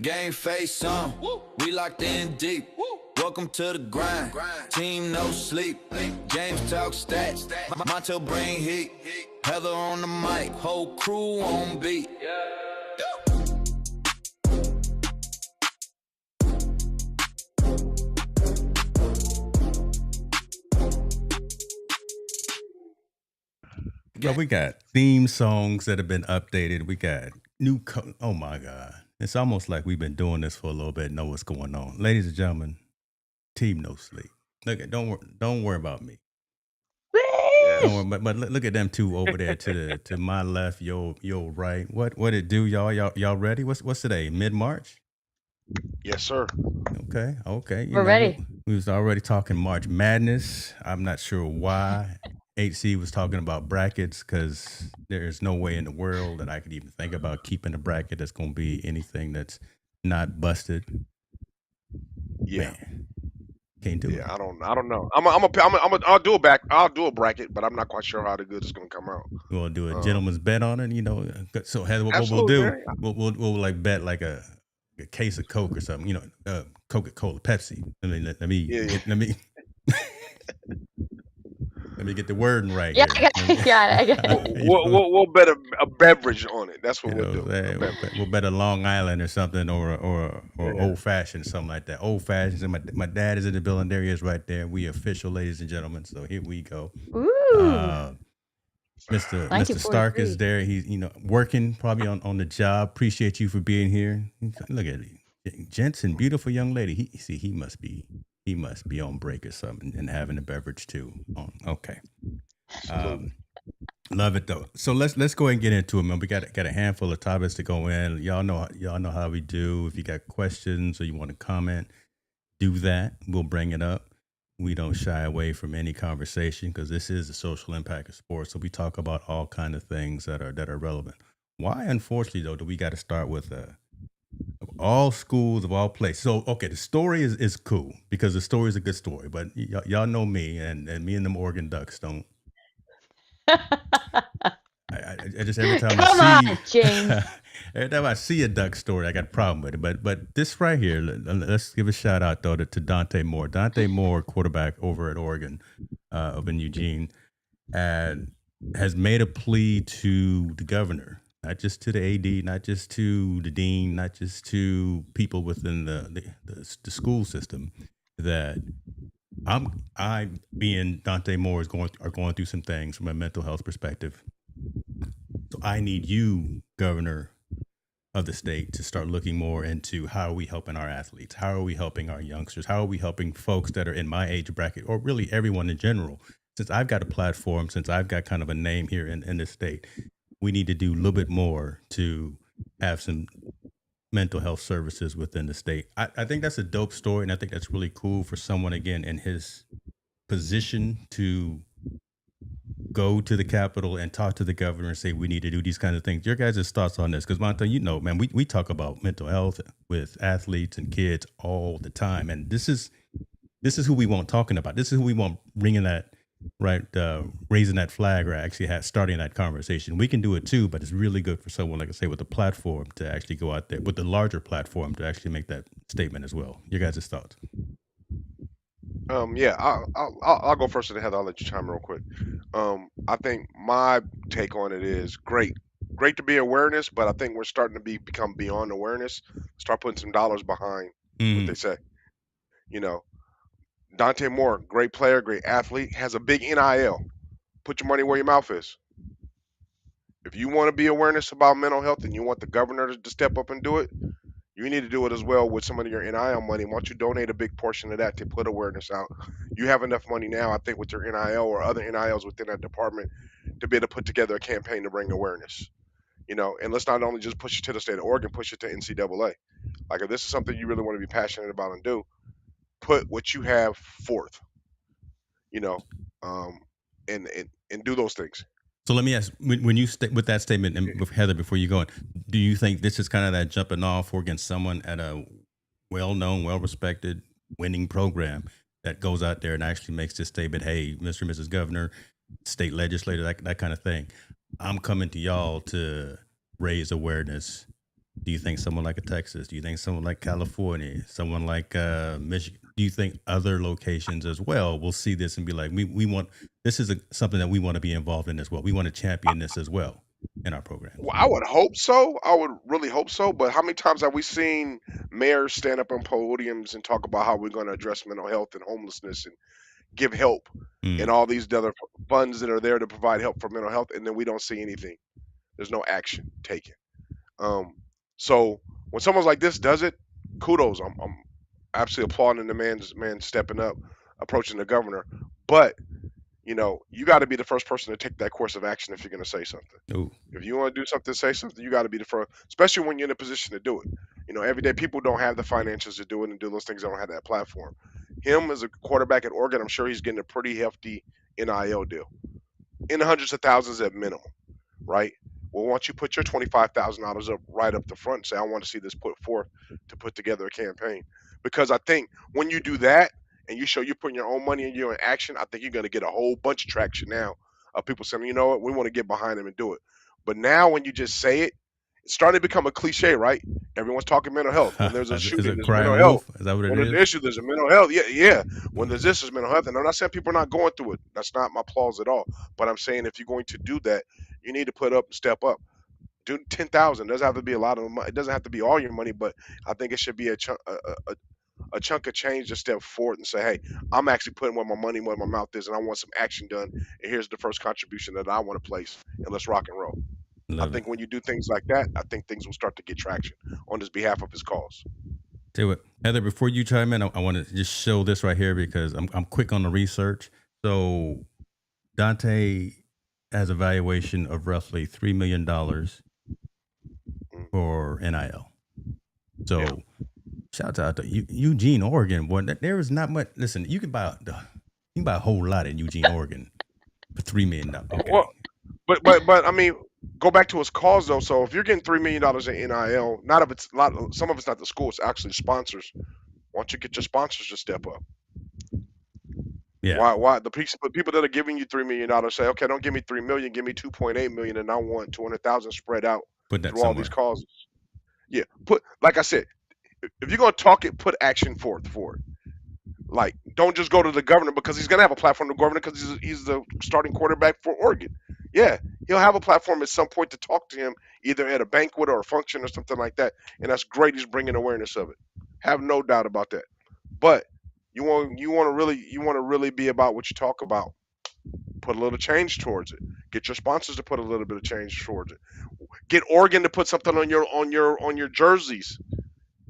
Game face on, we locked in deep. Welcome to the grind. Team no sleep. James talk stats. Montel bring heat. Heather on the mic. Whole crew on beat. But we got theme songs that have been updated. We got oh my God. It's almost like we've been doing this for a little bit and know what's going on. Ladies and gentlemen, Team No Sleep. Look, don't worry about me. Don't worry, but look at them two over there to my left, your right. What it do, y'all ready? What's today? Mid-March? Yes, sir. Okay. We're ready. We was already talking March Madness. I'm not sure why HC was talking about brackets because there's no way in the world that I could even think about keeping a bracket that's going to be anything that's not busted. Yeah. Man, can't do it. Yeah, I don't know. I'll do a bracket, but I'm not quite sure how the good is gonna come out. You want to do a gentleman's bet on it, So Heather, what we'll Absolutely, do, man. we'll like bet like a case of Coke or something, Coca-Cola, Pepsi. Let me let me get the wording right Yeah, here. I got it. We'll bet a beverage on it. That's what we'll do. We'll bet a Long Island or something, or old fashioned, something like that. Old fashioned. And my dad is in the building. There he is, right there. We official, ladies and gentlemen. So here we go. Ooh. Mr. Stark is there. He's working probably on the job. Appreciate you for being here. Look at it, Jensen, beautiful young lady. He must be on break or something and having a beverage too. Okay. Love it though. So let's go ahead and get into it, man. We got a handful of topics to go in. Y'all know how we do. If you got questions or you want to comment, do that. We'll bring it up. We don't shy away from any conversation because this is the social impact of sports. So we talk about all kind of things that are relevant. Why, unfortunately, though, do we got to start with all schools of all places? So, okay, the story is cool because the story is a good story. But y'all know me, and me and the Oregon Ducks don't. I just every time every time I see a Duck story, I got a problem with it. But this right here, let's give a shout out though to Dante Moore. Dante Moore, quarterback over at Oregon, up in Eugene, and has made a plea to the governor, not just to the AD, not just to the dean, not just to people within the school system, that I being Dante Moore are going through some things from a mental health perspective. So I need you, governor of the state, to start looking more into how are we helping our athletes? How are we helping our youngsters? How are we helping folks that are in my age bracket, or really everyone in general? Since I've got a platform, since I've got kind of a name here in this state, we need to do a little bit more to have some mental health services within the state. I think that's a dope story, and I think that's really cool for someone, again, in his position to go to the Capitol and talk to the governor and say we need to do these kind of things. Your guys' thoughts on this? Because Monta, man, we talk about mental health with athletes and kids all the time, and this is who we want talking about. This is who we want bringing that raising that flag, or actually starting that conversation. We can do it too, but it's really good for someone, like I say, with a platform to actually go out there with the larger platform to actually make that statement as well. Your guys' thoughts? Yeah, I'll go first, and Heather, I'll let you chime in real quick. I think my take on it is great to be awareness, but I think we're starting to become beyond awareness. Start putting some dollars behind what they say. Dante Moore, great player, great athlete, has a big NIL. Put your money where your mouth is. If you want to be awareness about mental health and you want the governor to step up and do it, you need to do it as well with some of your NIL money. Why don't you donate a big portion of that to put awareness out? You have enough money now, I think, with your NIL or other NILs within that department to be able to put together a campaign to bring awareness. And let's not only just push it to the state of Oregon, push it to NCAA. Like, if this is something you really want to be passionate about and do, put what you have forth. And do those things. So let me ask, when you with that statement, and with Heather, before you go on, do you think this is kind of that jumping off for against someone at a well-known, well-respected, winning program that goes out there and actually makes this statement, hey, Mr. and Mrs. Governor, state legislator, that kind of thing, I'm coming to y'all to raise awareness Do you think someone like a Texas? Do you think someone like California? Someone like Michigan? Do you think other locations as well will see this and be like, we want this is something that we want to be involved in as well. We want to champion this as well in our programs. Well, I would hope so. I would really hope so. But how many times have we seen mayors stand up on podiums and talk about how we're going to address mental health and homelessness and give help and Mm. all these other funds that are there to provide help for mental health, and then we don't see anything. There's no action taken. Um, so when someone like this does it, kudos. I'm absolutely applauding the man stepping up, approaching the governor. But you got to be the first person to take that course of action if you're going to say something. Oh, If you want to do something, say something, you got to be the first, especially when you're in a position to do it. Everyday people don't have the financials to do it and do those things. They don't have that platform. Him as a quarterback at Oregon, I'm sure he's getting a pretty hefty NIL deal in the hundreds of thousands at minimum, right? Well, once you put your $25,000 up right up the front and say, I want to see this put forth to put together a campaign. Because I think when you do that and you show you're putting your own money and you're in action, I think you're going to get a whole bunch of traction now of people saying, you know what, we want to get behind him and do it. But now when you just say it, it's starting to become a cliche, right? Everyone's talking mental health. When there's a is shooting, it there's crying mental health. wolf? Is that what it When there's an is? issue, there's a mental health. Yeah, yeah. When there's this, there's mental health. And I'm not saying people are not going through it. That's not my applause at all. But I'm saying if you're going to do that, you need to put up and step up. Do 10,000. Doesn't have to be a lot of money. It doesn't have to be all your money, but I think it should be a chunk of change to step forward and say, hey, I'm actually putting where my money, where my mouth is, and I want some action done. And here's the first contribution that I want to place, and let's rock and roll. I Love it. think when you do things like that, I think things will start to get traction on his behalf of his cause. Do it, Heather. Before you chime in, I want to just show this right here because I'm quick on the research. So Dante has a valuation of roughly $3 million Mm, for NIL. So yeah. shout out to Eugene, Oregon. Boy, there is not much. Listen, you can buy a whole lot in Eugene, Oregon for $3 million. Okay. Well, but I mean, go back to his cause though. So if you're getting $3 million in NIL, not of it's lot, some of it's not the school, it's actually sponsors. Why don't you get your sponsors to step up? Yeah. Why the people that are giving you $3 million say, okay, don't give me 3 million, give me 2.8 million, and I want 200,000 spread out Put that through all these somewhere. causes. Yeah, like I said, if you're gonna talk it, put action forth for it. Like, don't just go to the governor because he's gonna have a platform to governor because he's the starting quarterback for Oregon. Yeah, he'll have a platform at some point to talk to him, either at a banquet or a function or something like that, and that's great. He's bringing awareness of it. Have no doubt about that. But you want to really be about what you talk about. Put a little change towards it. Get your sponsors to put a little bit of change towards it. Get Oregon to put something on your jerseys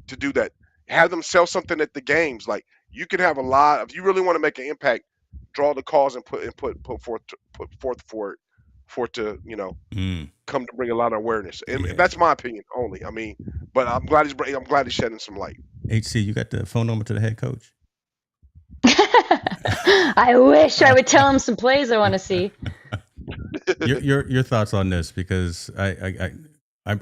to do that. Have them sell something at the games. Like, you can have a lot. If you really want to make an impact, draw the cause and put forth for it to Mm, come to bring a lot of awareness. And yeah. that's my opinion only. I mean, but I'm glad he's shedding some light. HC, you got the phone number to the head coach? I wish I would tell him some plays I want to see. Your thoughts on this, because I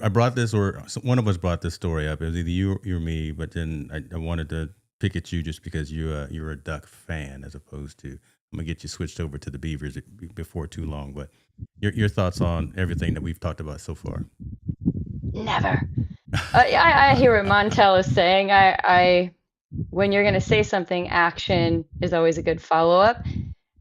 brought this, or one of us brought this story up. It was either you or me, but then I wanted to pick at you just because you're a Duck fan, as opposed to, I'm gonna get you switched over to the Beavers before too long. But your thoughts on everything that we've talked about so far? Never. I hear what Montel is saying. I when you're going to say something, action is always a good follow-up.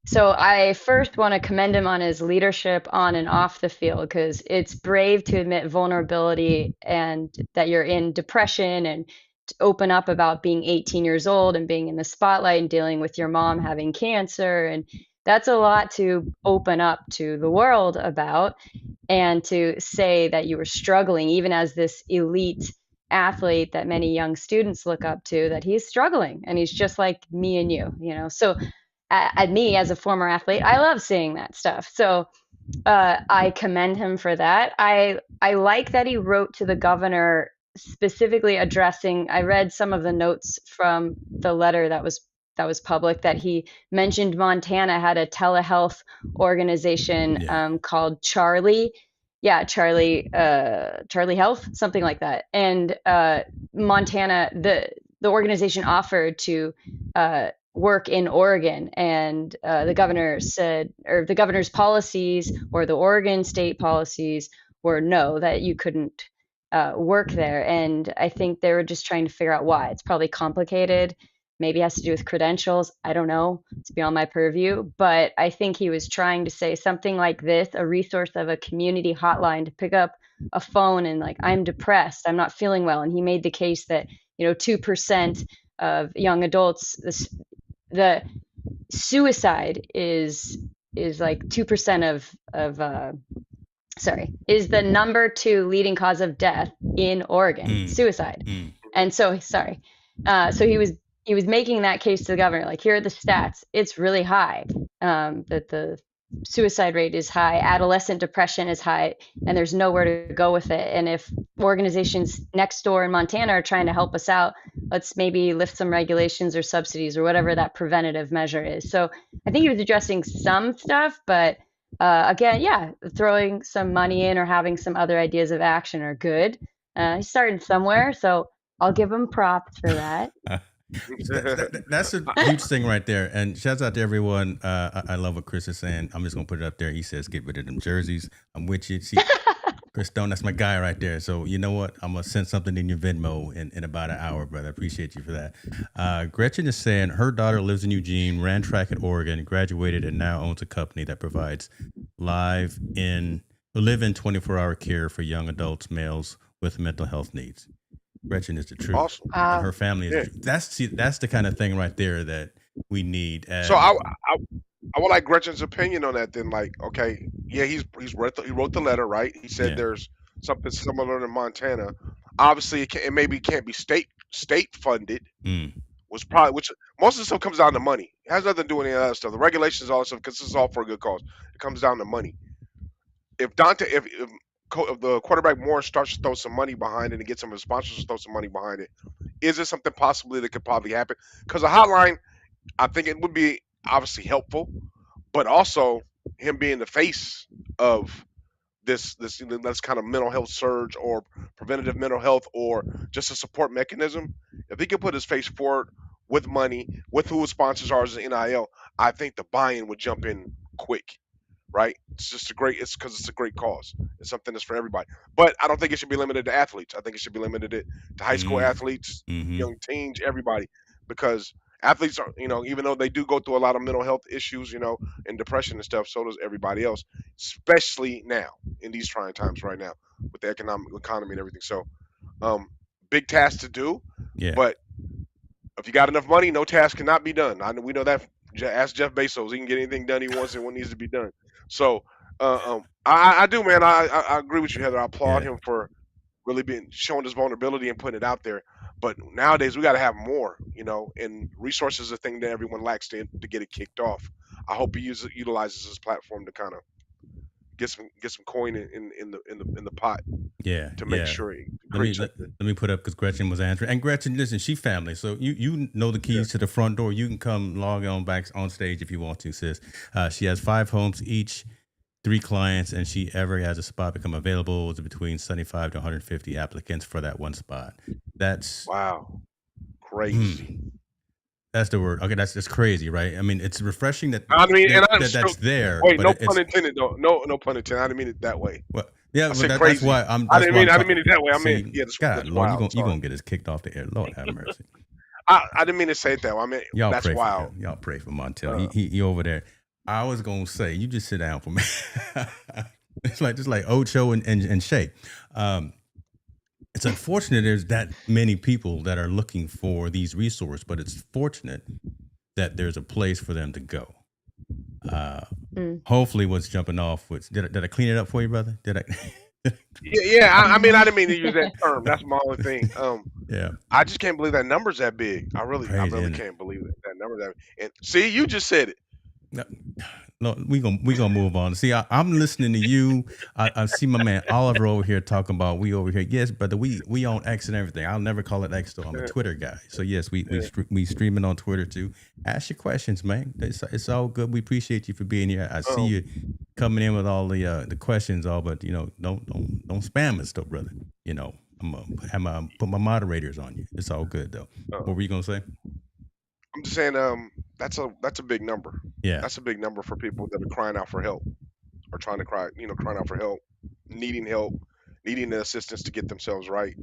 So I first want to commend him on his leadership on and off the field, because it's brave to admit vulnerability and that you're in depression, and to open up about being 18 years old and being in the spotlight and dealing with your mom having cancer. And that's a lot to open up to the world about, and to say that you were struggling, even as this elite athlete that many young students look up to, that he's struggling and he's just like me and you. So at me as a former athlete, I love seeing that stuff. So I commend him for that. I like that he wrote to the governor specifically addressing. I read some of the notes from the letter that was public, that he mentioned Montana had a telehealth organization Yeah. called Charlie. Yeah, Charlie Health, something like that. And Montana, the organization offered to work in Oregon, and the governor said, or the governor's policies or the Oregon state policies were no, that you couldn't work there. And I think they were just trying to figure out why. It's probably complicated. Maybe it has to do with credentials. I don't know. It's beyond my purview. But I think he was trying to say something like this, a resource of a community hotline to pick up a phone and like, I'm depressed, I'm not feeling well. And he made the case that, 2% of young adults, the suicide is like 2% is the number 2 leading cause of death in Oregon, suicide. And so, so he was making that case to the governor, like, here are the stats. It's really high, that the suicide rate is high, adolescent depression is high, and there's nowhere to go with it. And if organizations next door in Montana are trying to help us out, let's maybe lift some regulations or subsidies or whatever that preventative measure is. So I think he was addressing some stuff, but again, yeah, throwing some money in or having some other ideas of action are good. He's starting somewhere, so I'll give him props for that. That's a huge thing right there. And shouts out to everyone. I love what Chris is saying. I'm just gonna put it up there. He says, "Get rid of them jerseys." I'm with you. See, Chris Stone, that's my guy right there. So you know what? I'm gonna send something in your Venmo in about an hour, brother. I appreciate you for that. Gretchen is saying her daughter lives in Eugene, ran track at Oregon, graduated, and now owns a company that provides live-in 24-hour care for young adults, males with mental health needs. Gretchen is the truth. Awesome. And her family is that's the kind of thing right there that we need. So I would like Gretchen's opinion on that. Then, like, okay, yeah, he wrote the letter, right? He said there's something similar in Montana. Obviously, it maybe can't be state funded. Which most of the stuff comes down to money. It has nothing to do with any of that stuff. The regulations, all that stuff, because this is all for a good cause. It comes down to money. If the quarterback Moore starts to throw some money behind it and get some of the sponsors to throw some money behind it, is it something possibly that could probably happen? Because a hotline, I think it would be obviously helpful, but also him being the face of this kind of mental health surge or preventative mental health or just a support mechanism. If he could put his face forward with money, with who his sponsors are as an NIL, I think the buy-in would jump in quick. Right? It's because it's a great cause. It's something that's for everybody. But I don't think it should be limited to athletes. I think it should be limited to high school athletes, young teens, everybody. Because athletes are, even though they do go through a lot of mental health issues, and depression and stuff, so does everybody else, especially now in these trying times right now with the economy and everything. So, big task to do. Yeah. But if you got enough money, no task cannot be done. We know that. Ask Jeff Bezos. He can get anything done he wants and what needs to be done. So I do, man. I agree with you, Heather. I applaud him for really showing his vulnerability and putting it out there. But nowadays we got to have more, and resources is a thing that everyone lacks to get it kicked off. I hope he utilizes his platform to kind of get some coin in the pot. Yeah. To make sure. Let me put up because Gretchen was answering. And Gretchen, listen, she family, so you know the keys to the front door. You can come log on back on stage if you want to, sis. She has 5 homes each, 3 clients, and she ever has a spot become available. It's between 75 to 150 applicants for that one spot. That's wow, crazy. That's the word. Okay, that's crazy, right? I mean, it's refreshing that that's there. Wait, no pun intended though. No pun intended. I didn't mean it that way. Well, yeah, that's why I didn't mean it that way. I mean, God, Lord, you're gonna get us kicked off the air. Lord have mercy. I didn't mean to say it that way. I mean, that's wild. Y'all pray for Montel. He over there. I was gonna say, you just sit down for me. It's like Ocho and Shay. It's unfortunate there's that many people that are looking for these resources, but it's fortunate that there's a place for them to go. Hopefully what's jumping off was, did I clean it up for you, brother? Did I? Yeah. I mean, I didn't mean to use that term. That's my only thing. Yeah. I just can't believe that number's that big. I really can't believe that number's that big. And see, you just said it. No, we gonna move on. See, I'm listening to you. I see my man Oliver over here talking about we over here. Yes, brother, we on X and everything. I'll never call it X though. I'm a Twitter guy. So yes, we streaming on Twitter too. Ask your questions, man. It's all good. We appreciate you for being here. I see you coming in with all the questions, but don't spam us though, brother. I'm gonna put my moderators on you. It's all good though. What were you gonna say? I'm just saying, that's a big number. Yeah, that's a big number for people that are crying out for help, or crying out for help, needing needing the assistance to get themselves right.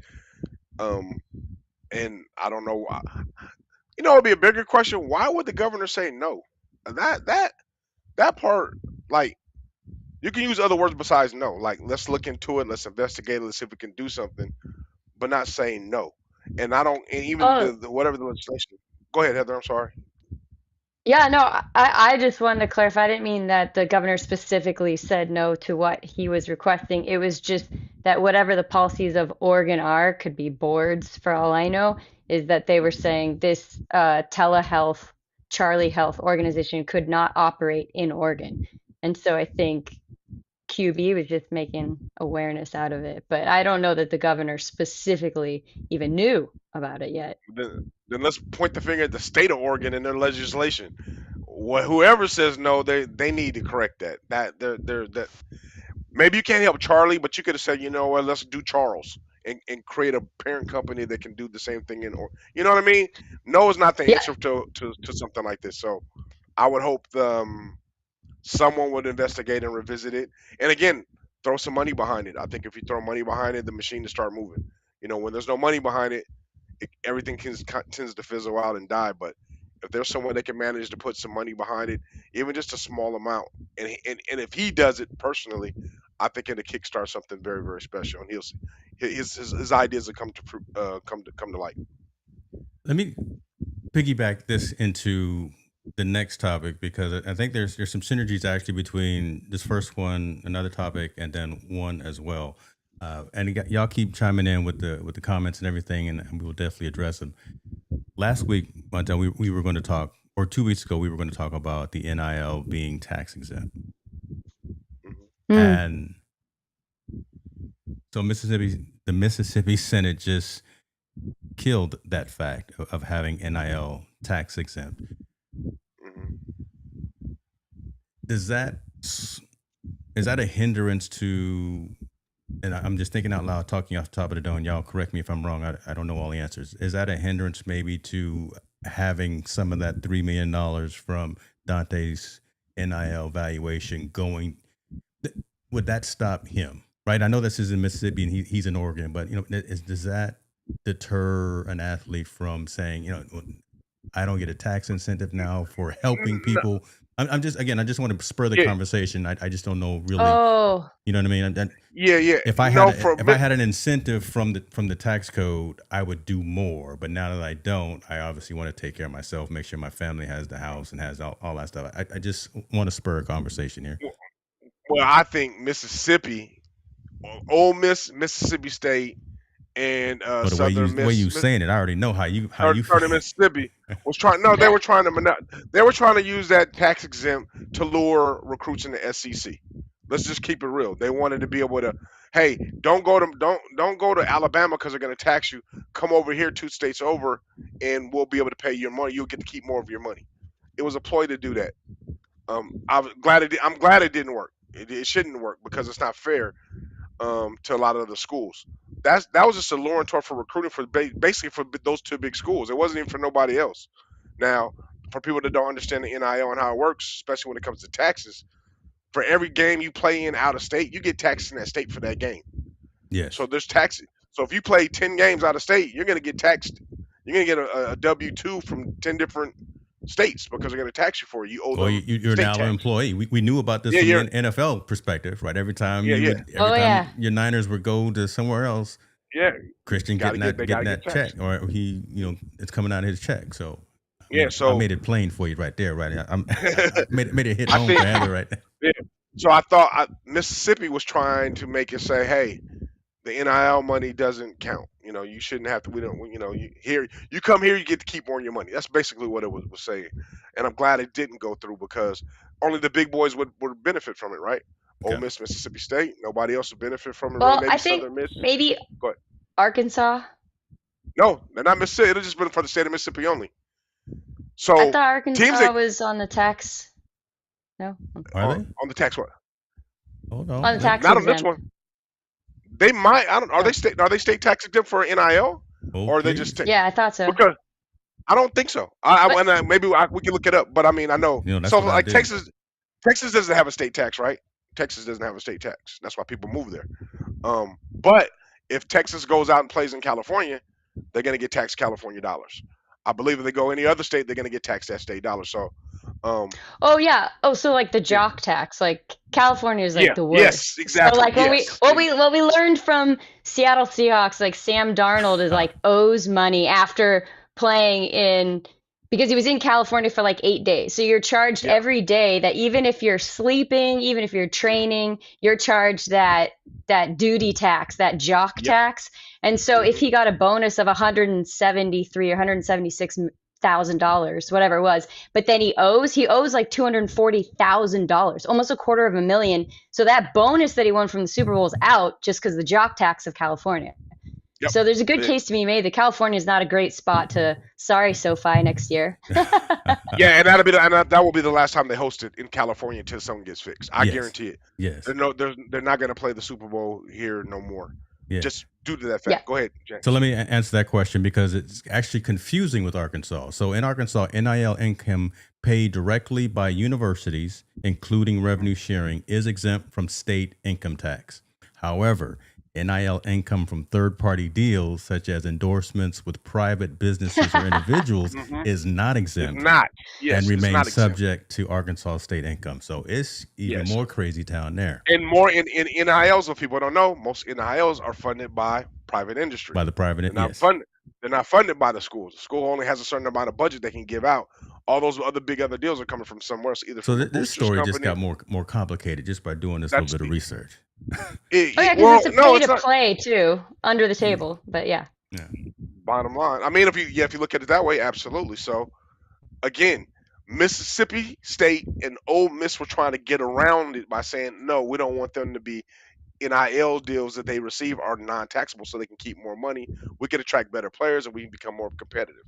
And I don't know why. It'd be a bigger question. Why would the governor say no? That part, like, you can use other words besides no. Like, let's look into it, let's investigate it, let's see if we can do something, but not saying no. And I don't, and even Oh, the whatever the legislation. Go ahead, Heather. I'm sorry. yeah, no, I just wanted to clarify. I didn't mean that the governor specifically said no to what he was requesting. It was just that whatever the policies of Oregon are, could be boards for all I know, is that they were saying this telehealth, Charlie Health organization could not operate in Oregon. And so I think QB was just making awareness out of it. But I don't know that the governor specifically even knew about it yet. Then let's point the finger at the state of Oregon and their legislation. Whoever says no, they need to correct that. That maybe you can't help Charlie, but you could have said, you know what, let's do Charles and create a parent company that can do the same thing you know what I mean? No is not the Yeah, answer to something like this. So I would hope someone would investigate and revisit it. And again, throw some money behind it. I think if you throw money behind it, the machine will start moving. When there's no money behind it, everything tends to fizzle out and die. But if there's someone that can manage to put some money behind it, even just a small amount, and if he does it personally, I think it'll kickstart something very, very special, and his ideas will come to light. Let me piggyback this into the next topic, because I think there's some synergies actually between this first one, another topic, and then one as well. And y'all keep chiming in with the comments and everything, and we will definitely address them. Last week, Montel, we were going to talk, or 2 weeks ago, we were going to talk about the NIL being tax exempt. And so the Mississippi Senate just killed that fact of having NIL tax exempt. Is that a hindrance to, and I'm just thinking out loud, talking off the top of the dome, y'all correct me if I'm wrong, I don't know all the answers. Is that a hindrance maybe to having some of that $3 million from Dante's NIL valuation going? Would that stop him? Right? I know this is in Mississippi and he's in Oregon, but does that deter an athlete from saying, I don't get a tax incentive now for helping people? I just want to spur the conversation. I just don't know really. Oh, You know what I mean? Yeah. If I had an incentive from the tax code, I would do more. But now that I don't, I obviously want to take care of myself, make sure my family has the house and has all that stuff. I just want to spur a conversation here. Well, I think Mississippi, Ole Miss, Mississippi State, and But the Southern way you Miss, saying it, I already know how you Southern feel. Mississippi was trying. No, they were trying to use that tax exempt to lure recruits in the SEC. Let's just keep it real. They wanted to be able to, hey, don't go to Alabama because they're going to tax you. Come over here, 2 states over, and we'll be able to pay your money. You'll get to keep more of your money. It was a ploy to do that. I'm glad it didn't work. It shouldn't work because it's not fair to a lot of the schools. That was just a luring tool for recruiting for basically for those 2 big schools. It wasn't even for nobody else. Now, for people that don't understand the NIL and how it works, especially when it comes to taxes, for every game you play in out of state, you get taxed in that state for that game. Yes. So there's taxes. So if you play 10 games out of state, you're going to get taxed. You're going to get a W-2 from 10 different states because they're going to tax you for it. You owe them you're state now an tax. employee. We knew about this Yeah, from an NFL perspective, right? Every time yeah. your Niners would go to somewhere else, Yeah. Christian Gotta getting get that check, taxed. or he, it's coming out of his check. So Yeah, so I made it plain for you right there, right? I made it hit I home think for Heather right there. yeah. So I thought Mississippi was trying to make it say, hey, the NIL money doesn't count. You shouldn't have to. We don't. You come here, you get to keep more of your money. That's basically what it was saying. And I'm glad it didn't go through because only the big boys would benefit from it, right? Okay. Ole Miss, Mississippi State. Nobody else would benefit from it. well, Really, maybe I think Southern Miss. maybe Go ahead. Arkansas. No, they're not Mississippi. It'll just been for the state of Mississippi only. I So thought teams Arkansas that was on the tax. No, Are they? on the tax what? Hold on. on the tax Not on this exempt. one. They might. I don't. Are Oh. they state tax exempt for NIL, Oh, or are they please. just Yeah, I thought so. because I don't think so. But Maybe we can look it up. But I mean, I know. That's So what I like did. Texas doesn't have a state tax, right? Texas doesn't have a state tax. That's why people move there. But if Texas goes out and plays in California, they're going to get taxed California dollars. I believe if they go any other state, they're going to get taxed that state dollars. So, Oh yeah. Oh, so like the jock tax, like California is like yeah, the yes, worst. exactly. So like Yes. what we learned from Seattle Seahawks, like Sam Darnold is like owes money after playing in because he was in California for like 8 days. So you're charged Yeah. every day that even if you're sleeping, even if you're training, you're charged that duty tax, that jock Yep. tax. And so if Mhm. he got a bonus of $173 or $176,000, whatever it was, but then he owes like $240,000, almost $250,000. So that bonus that he won from the Super Bowl is out just because the jock tax of California. Yep. So there's a good Yeah. case to be made that California is not a great spot to. Sorry, SoFi next year. Yeah, and that will be the last time they host it in California until something gets fixed. I Yes. guarantee it. Yes. They're not going to play the Super Bowl here no more. Yeah. Just due to that fact. Yeah. Go ahead, James. So let me answer that question because it's actually confusing with Arkansas. So in Arkansas, NIL income paid directly by universities, including revenue sharing, is exempt from state income tax. However, NIL income from third-party deals, such as endorsements with private businesses or individuals, Mhm. is not It's exempt not. Yes, and it's remains not exempt. subject to Arkansas state income. So it's even Yes. more crazy town there And more in NILs, if people don't know, most NILs are funded by private industry. by the private. They're not Yes. funded. They're not funded by the schools. The school only has a certain amount of budget they can give out. All those other deals are coming from somewhere else, either So from a this boosters story just company. got more complicated just by doing this That's little bit of the- research. Oh yeah, because Well, it's a no, pay it's to not. play too, under the table. But yeah. Bottom line, I mean, if you look at it that way, absolutely. So again, Mississippi State and Ole Miss were trying to get around it by saying, no, we don't want them to be NIL deals that they receive are non-taxable, so they can keep more money. We can attract better players and we can become more competitive.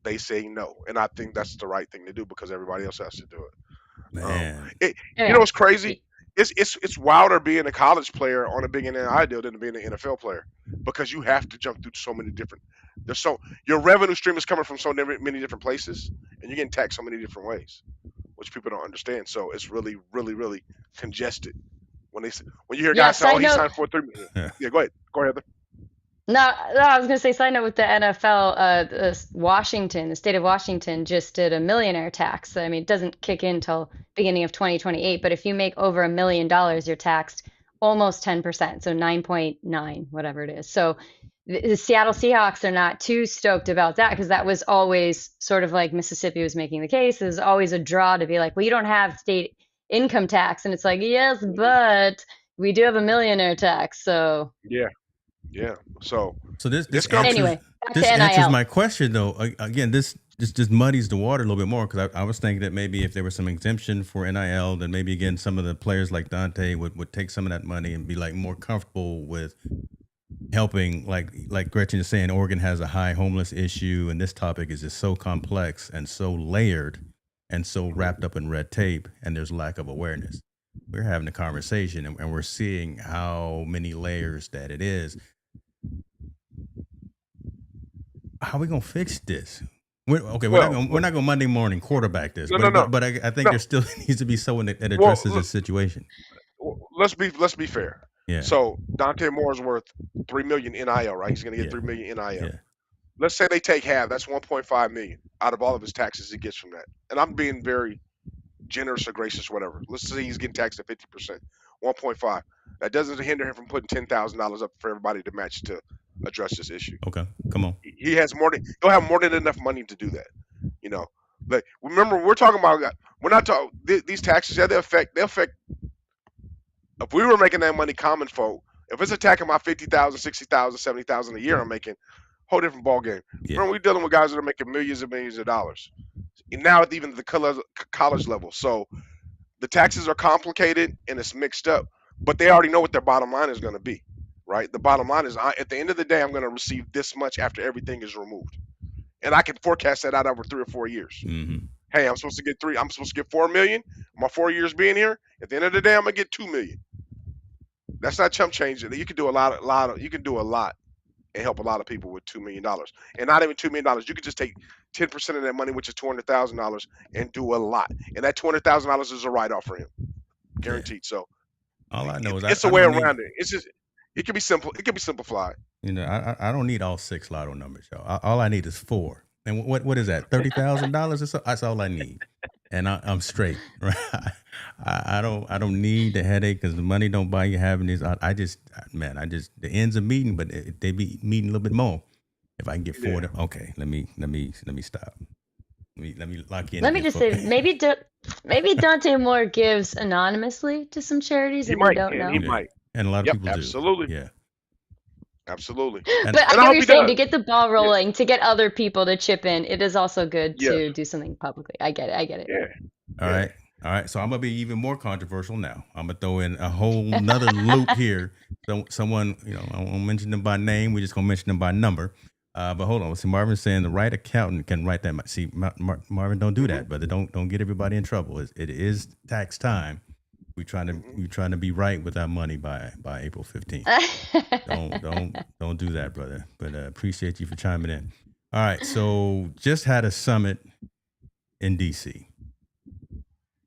They say no, and I think that's the right thing to do because everybody else has to do it. Man. You know what's crazy? It's wilder being a college player on a big NIL deal than being an NFL player because you have to jump through so many different. Your revenue stream is coming from so many different places, and you're getting taxed so many different ways, which people don't understand. So it's really, really, really congested. When you hear Yeah, guys say, "Oh, side he note- signed for 3 million," yeah, go ahead, Heather. No, I was gonna say side note with the NFL, the state of Washington just did a millionaire tax. I mean, it doesn't kick in till beginning of 2028, but if you make over $1 million, you're taxed almost 10%, so 9.9, whatever it is. So the Seattle Seahawks are not too stoked about that because that was always sort of like Mississippi was making the case. There's always a draw to be like, well, you don't have state income tax, and it's like, yes, but we do have a millionaire tax, so. Yeah. So this It's coming. answers, Anyway, back this to answers NIL. my question though. Again, this just muddies the water a little bit more because I was thinking that maybe if there was some exemption for NIL, then maybe again some of the players like Dante would take some of that money and be like more comfortable with helping. Like Gretchen is saying, Oregon has a high homeless issue, and this topic is just so complex and so layered and so wrapped up in red tape, and there's lack of awareness. We're having a conversation, and we're seeing how many layers that it is. How are we gonna fix this? We're not gonna Monday morning quarterback this, No. but I think No. there still needs to be someone that addresses this situation. Well, let's be fair. Yeah. So Dante Moore is worth $3 million NIL, right? He's going to get Yeah. $3 million NIL. Yeah. Let's say they take half. That's $1.5 million out of all of his taxes he gets from that. And I'm being very generous or gracious, whatever. Let's say he's getting taxed at 50%, 1.5. That doesn't hinder him from putting $10,000 up for everybody to match to address this issue. Okay. Come on. He'll have more than enough money to do that. You know, like remember we're not talking these taxes. Yeah, they affect. If we were making that money, common folk, if it's attacking my 50,000, 60,000, 70,000 a year, I'm making whole different ball game. Yeah. Remember, we're dealing with guys that are making millions and millions of dollars. And now at even the college level, so the taxes are complicated and it's mixed up. But they already know what their bottom line is going to be, right? The bottom line is, at the end of the day, I'm going to receive this much after everything is removed, and I can forecast that out over 3 or 4 years. Mm-hmm. Hey, I'm supposed to get 4 million. My 4 years being here, at the end of the day, I'm gonna get 2 million. That's not chump change. You can do you can do a lot and help a lot of people with $2 million, and not even $2 million. You could just take 10% of that money, which is $200,000, and do a lot. And that $200,000 is a write-off for him. guaranteed. So All I know is it's I a way don't need, around it. It's just it can be simple. It can be simplified. I don't need all 6 lotto numbers, y'all. All I need is 4. And what is that? $30,000 or so? That's all I need, and I'm straight. Right? I don't need the headache because the money don't buy you having these. I just the ends are meeting, but they be meeting a little bit more. If I can get 4 Yeah. of them, okay. Let me stop. Let me lock in. Let me just say, maybe Dante Moore gives anonymously to some charities, He and we might, don't and know. he Yeah. might. And a lot of Yep, people do. absolutely. Yeah. Absolutely. And But I And get I what hope you're he saying. does. To get the ball Yeah. rolling, to get other people to chip in, it is also good Yes. to do something publicly. I get it. Yeah. all Yeah. right. So I'm gonna be even more controversial now. I'm gonna throw in a whole nother loop here. So someone, I won't mention them by name. We're just gonna mention them by number. But hold on. See, Marvin's saying the right accountant can write that. See, Marvin, don't do that, brother. Don't get everybody in trouble. It is tax time. We're trying to be right with our money by April 15th. Don't do that, brother. But appreciate you for chiming in. All right. So just had a summit in DC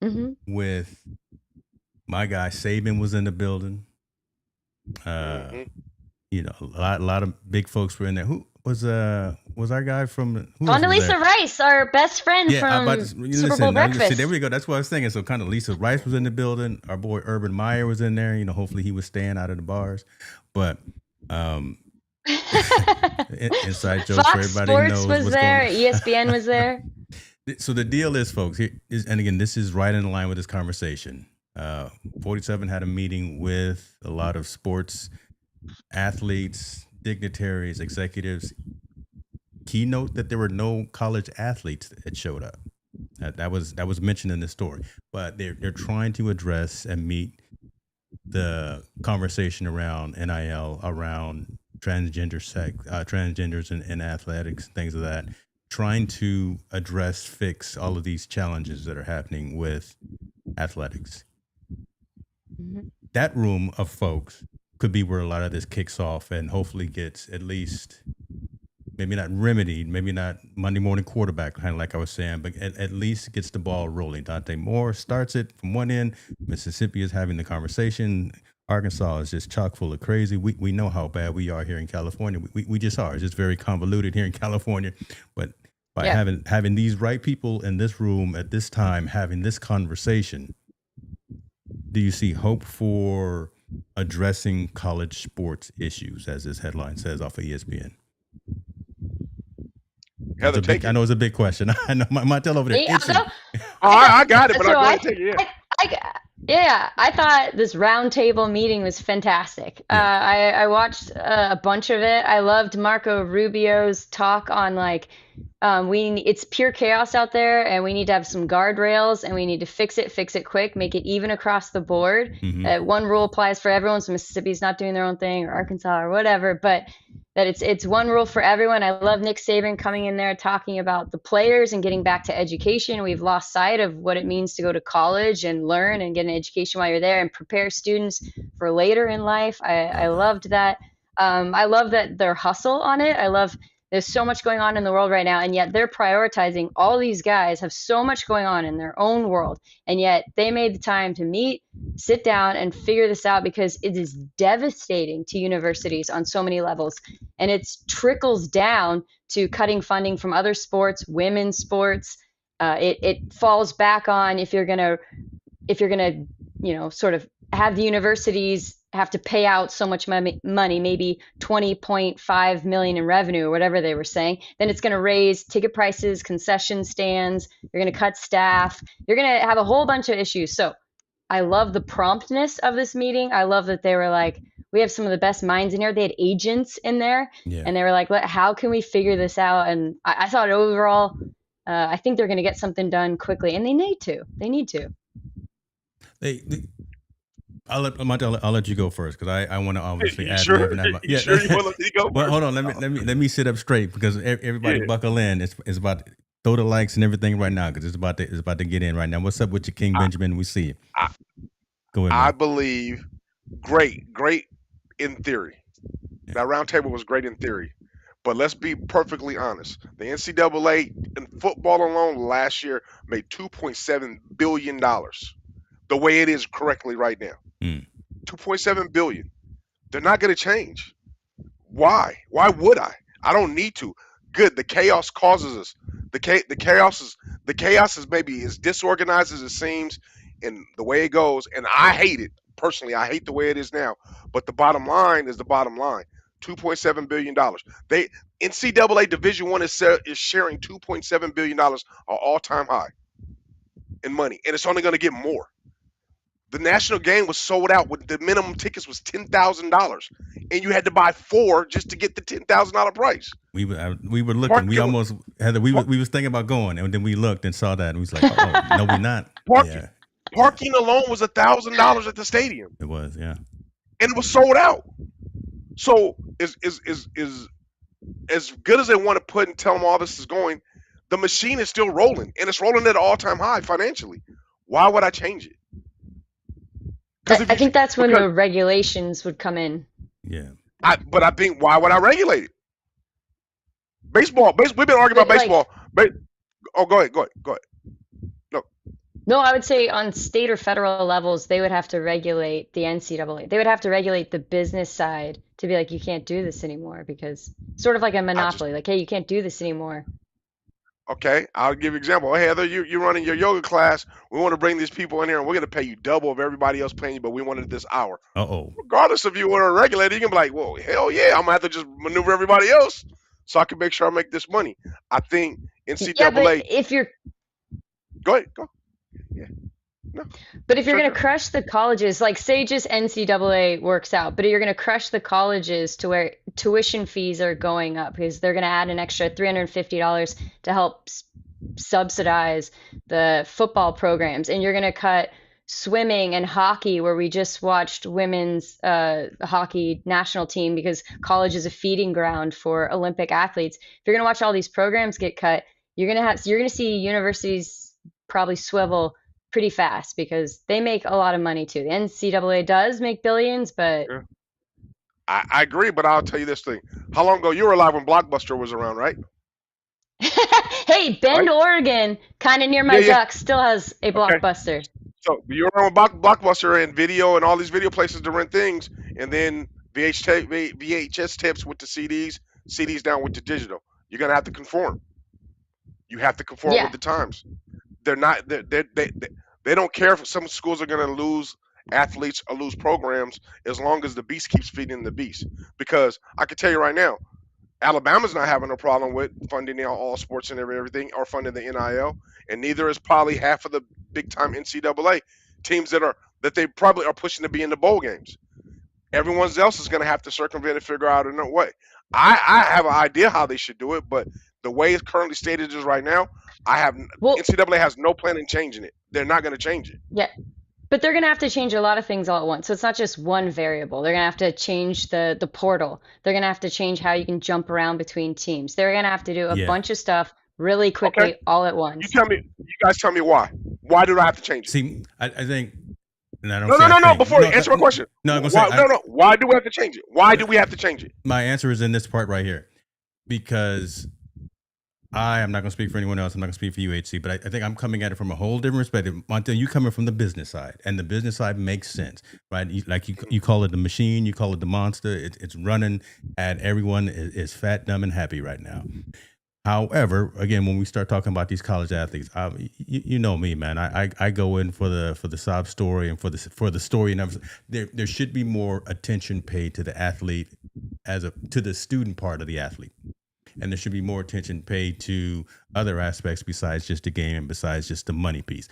hmm with my guy Saban was in the building. Mhm. A lot of big folks were in there. Who was our guy from? Who else was Condoleezza there? Rice, our best friend Yeah, I'm about from to Super Bowl listen. See, breakfast. there we go. That's what I was thinking. So, kind of Lisa Rice was in the building. Our boy Urban Meyer was in there. Hopefully he was staying out of the bars. But inside jokes for Fox everybody Sports knows was what's there. going on. ESPN was there. So the deal is, folks, and again, this is right in line with this conversation. 47 had a meeting with a lot of sports athletes, dignitaries, executives. Keynote that there were no college athletes that showed up. That was mentioned in the story, but they're trying to address and meet the conversation around NIL, around transgenders in athletics, things of that. Trying to fix all of these challenges that are happening with athletics. Mhm. That room of folks could be where a lot of this kicks off and hopefully gets at least, maybe not remedied, maybe not Monday morning quarterback, kind of like I was saying, but at least gets the ball rolling. Dante Moore starts it from one end. Mississippi is having the conversation. Arkansas is just chock full of crazy. We know how bad we are here in California. We just are. It's just very convoluted here in California. But by having these right people in this room at this time, having this conversation, do you see hope for addressing college sports issues, as this headline says off of ESPN? Heather, take I it. know it's a big question. I know my tail over there Yeah, itching. I got it, but So I'm I, going to take it. yeah, I thought this roundtable meeting was fantastic. Yeah. I watched a bunch of it. I loved Marco Rubio's talk on it's pure chaos out there, and we need to have some guardrails, and we need to fix it quick, make it even across the board. Mhm. One rule applies for everyone, so Mississippi's not doing their own thing, or Arkansas, or whatever, but that it's one rule for everyone. I love Nick Saban coming in there talking about the players and getting back to education. We've lost sight of what it means to go to college and learn and get an education while you're there and prepare students for later in life. I loved that. I love that their hustle on it. There's so much going on in the world right now, and yet they're prioritizing. All these guys have so much going on in their own world, and yet they made the time to meet, sit down, and figure this out, because it is devastating to universities on so many levels, and it trickles down to cutting funding from other sports, women's sports. It falls back on if you're gonna sort of have the universities have to pay out so much money, maybe 20.5 million in revenue or whatever they were saying, then it's going to raise ticket prices, concession stands, you're going to cut staff, you're going to have a whole bunch of issues. So I love the promptness of this meeting. I love that they were like, we have some of the best minds in here. They had agents in there, and they were like, how can we figure this out? And I thought overall, I think they're going to get something done quickly, and they need to. I'll let you go first, because I want to obviously You add. sure? Yeah. Sure you want to let me go But first? hold on, let me sit up straight, because everybody buckle in. It's about to throw the likes and everything right now, because it's about to get in right now. What's up with you, King Benjamin? We see you. Go ahead. I Man. believe great in theory. That roundtable was great in theory. But let's be perfectly honest. The NCAA in football alone last year made $2.7 billion. the way it is correctly right now. Mm. 2.7 billion. They're not going to change. Why? Why would I? I don't need to. Good. The chaos causes us. The chaos is maybe as disorganized as it seems, and the way it goes. And I hate it personally. I hate the way it is now. But the bottom line is the bottom line. $2.7 billion. They NCAA Division I is sharing $2.7 billion, an all-time high in money, and it's only going to get more. The national game was sold out with the minimum tickets was $10,000, and you had to buy 4 just to get the $10,000 price. We were looking. We almost Heather. We was thinking about going, and then we looked and saw that, and we was like, "Oh no, we're not." Parking alone was $1,000 at the stadium. It was, yeah, and it was sold out. So is as good as they want to put and tell them all this is going, the machine is still rolling, and it's rolling at an all-time high financially. Why would I change it? I think that's when the regulations would come in. Yeah. But I think, why would I regulate it? Baseball. We've been arguing about baseball. Go ahead. No, I would say on state or federal levels, they would have to regulate the NCAA. They would have to regulate the business side to be like, you can't do this anymore, because sort of like a monopoly. Like, hey, you can't do this anymore. Okay, I'll give you an example. Hey, Heather, you're running your yoga class. We want to bring these people in here, and we're going to pay you double of everybody else paying you, but we wanted this hour. Uh-oh. Regardless of you want to regulate it, you can be like, well, hell yeah, I'm going to have to just maneuver everybody else so I can make sure I make this money. I think NCAA... Yeah, but if you're... Go ahead, go. Yeah. No. But if you're going to crush the colleges, like say just NCAA works out, but you're going to crush the colleges to where tuition fees are going up because they're going to add an extra $350 to help subsidize the football programs. And you're going to cut swimming and hockey, where we just watched women's hockey national team because college is a feeding ground for Olympic athletes. If you're going to watch all these programs get cut, you're going to see universities probably swivel pretty fast because they make a lot of money too. The NCAA does make billions, but yeah. I agree, but I'll tell you this thing. How long ago? You were alive when Blockbuster was around, right? Hey, Bend, right? Oregon, kind of near my Ducks, still has a Blockbuster. Okay. So you were around with Blockbuster and video and all these video places to rent things, and then VHS tapes with the CDs down with the digital. You're gonna have to conform. You have to conform with the times. They're not. They don't care if some schools are going to lose athletes or lose programs as long as the beast keeps feeding the beast. Because I can tell you right now, Alabama's not having a problem with funding all sports and everything or funding the NIL, and neither is probably half of the big time NCAA teams that they probably are pushing to be in the bowl games. Everyone else is going to have to circumvent and figure out another way. I have an idea how they should do it, but the way it's currently stated is right now, NCAA has no plan in changing it. They're not going to change it. Yeah, but they're going to have to change a lot of things all at once. So it's not just one variable. They're going to have to change the portal. They're going to have to change how you can jump around between teams. They're going to have to do a bunch of stuff really quickly all at once. You guys tell me why. Why do I have to change it? See, I think... No. Before you answer my question. Why do we have to change it? Why do we have to change it? My answer is in this part right here. Because... I am not going to speak for anyone else. I'm not going to speak for UHC, but I think I'm coming at it from a whole different perspective. Montel, you coming from the business side, and the business side makes sense, right? You call it the machine, you call it the monster. It's running, and everyone is fat, dumb, and happy right now. However, again, when we start talking about these college athletes, you know me, man. I go in for the sob story and for the story and everything. There should be more attention paid to the athlete to the student part of the athlete. And there should be more attention paid to other aspects besides just the game and besides just the money piece.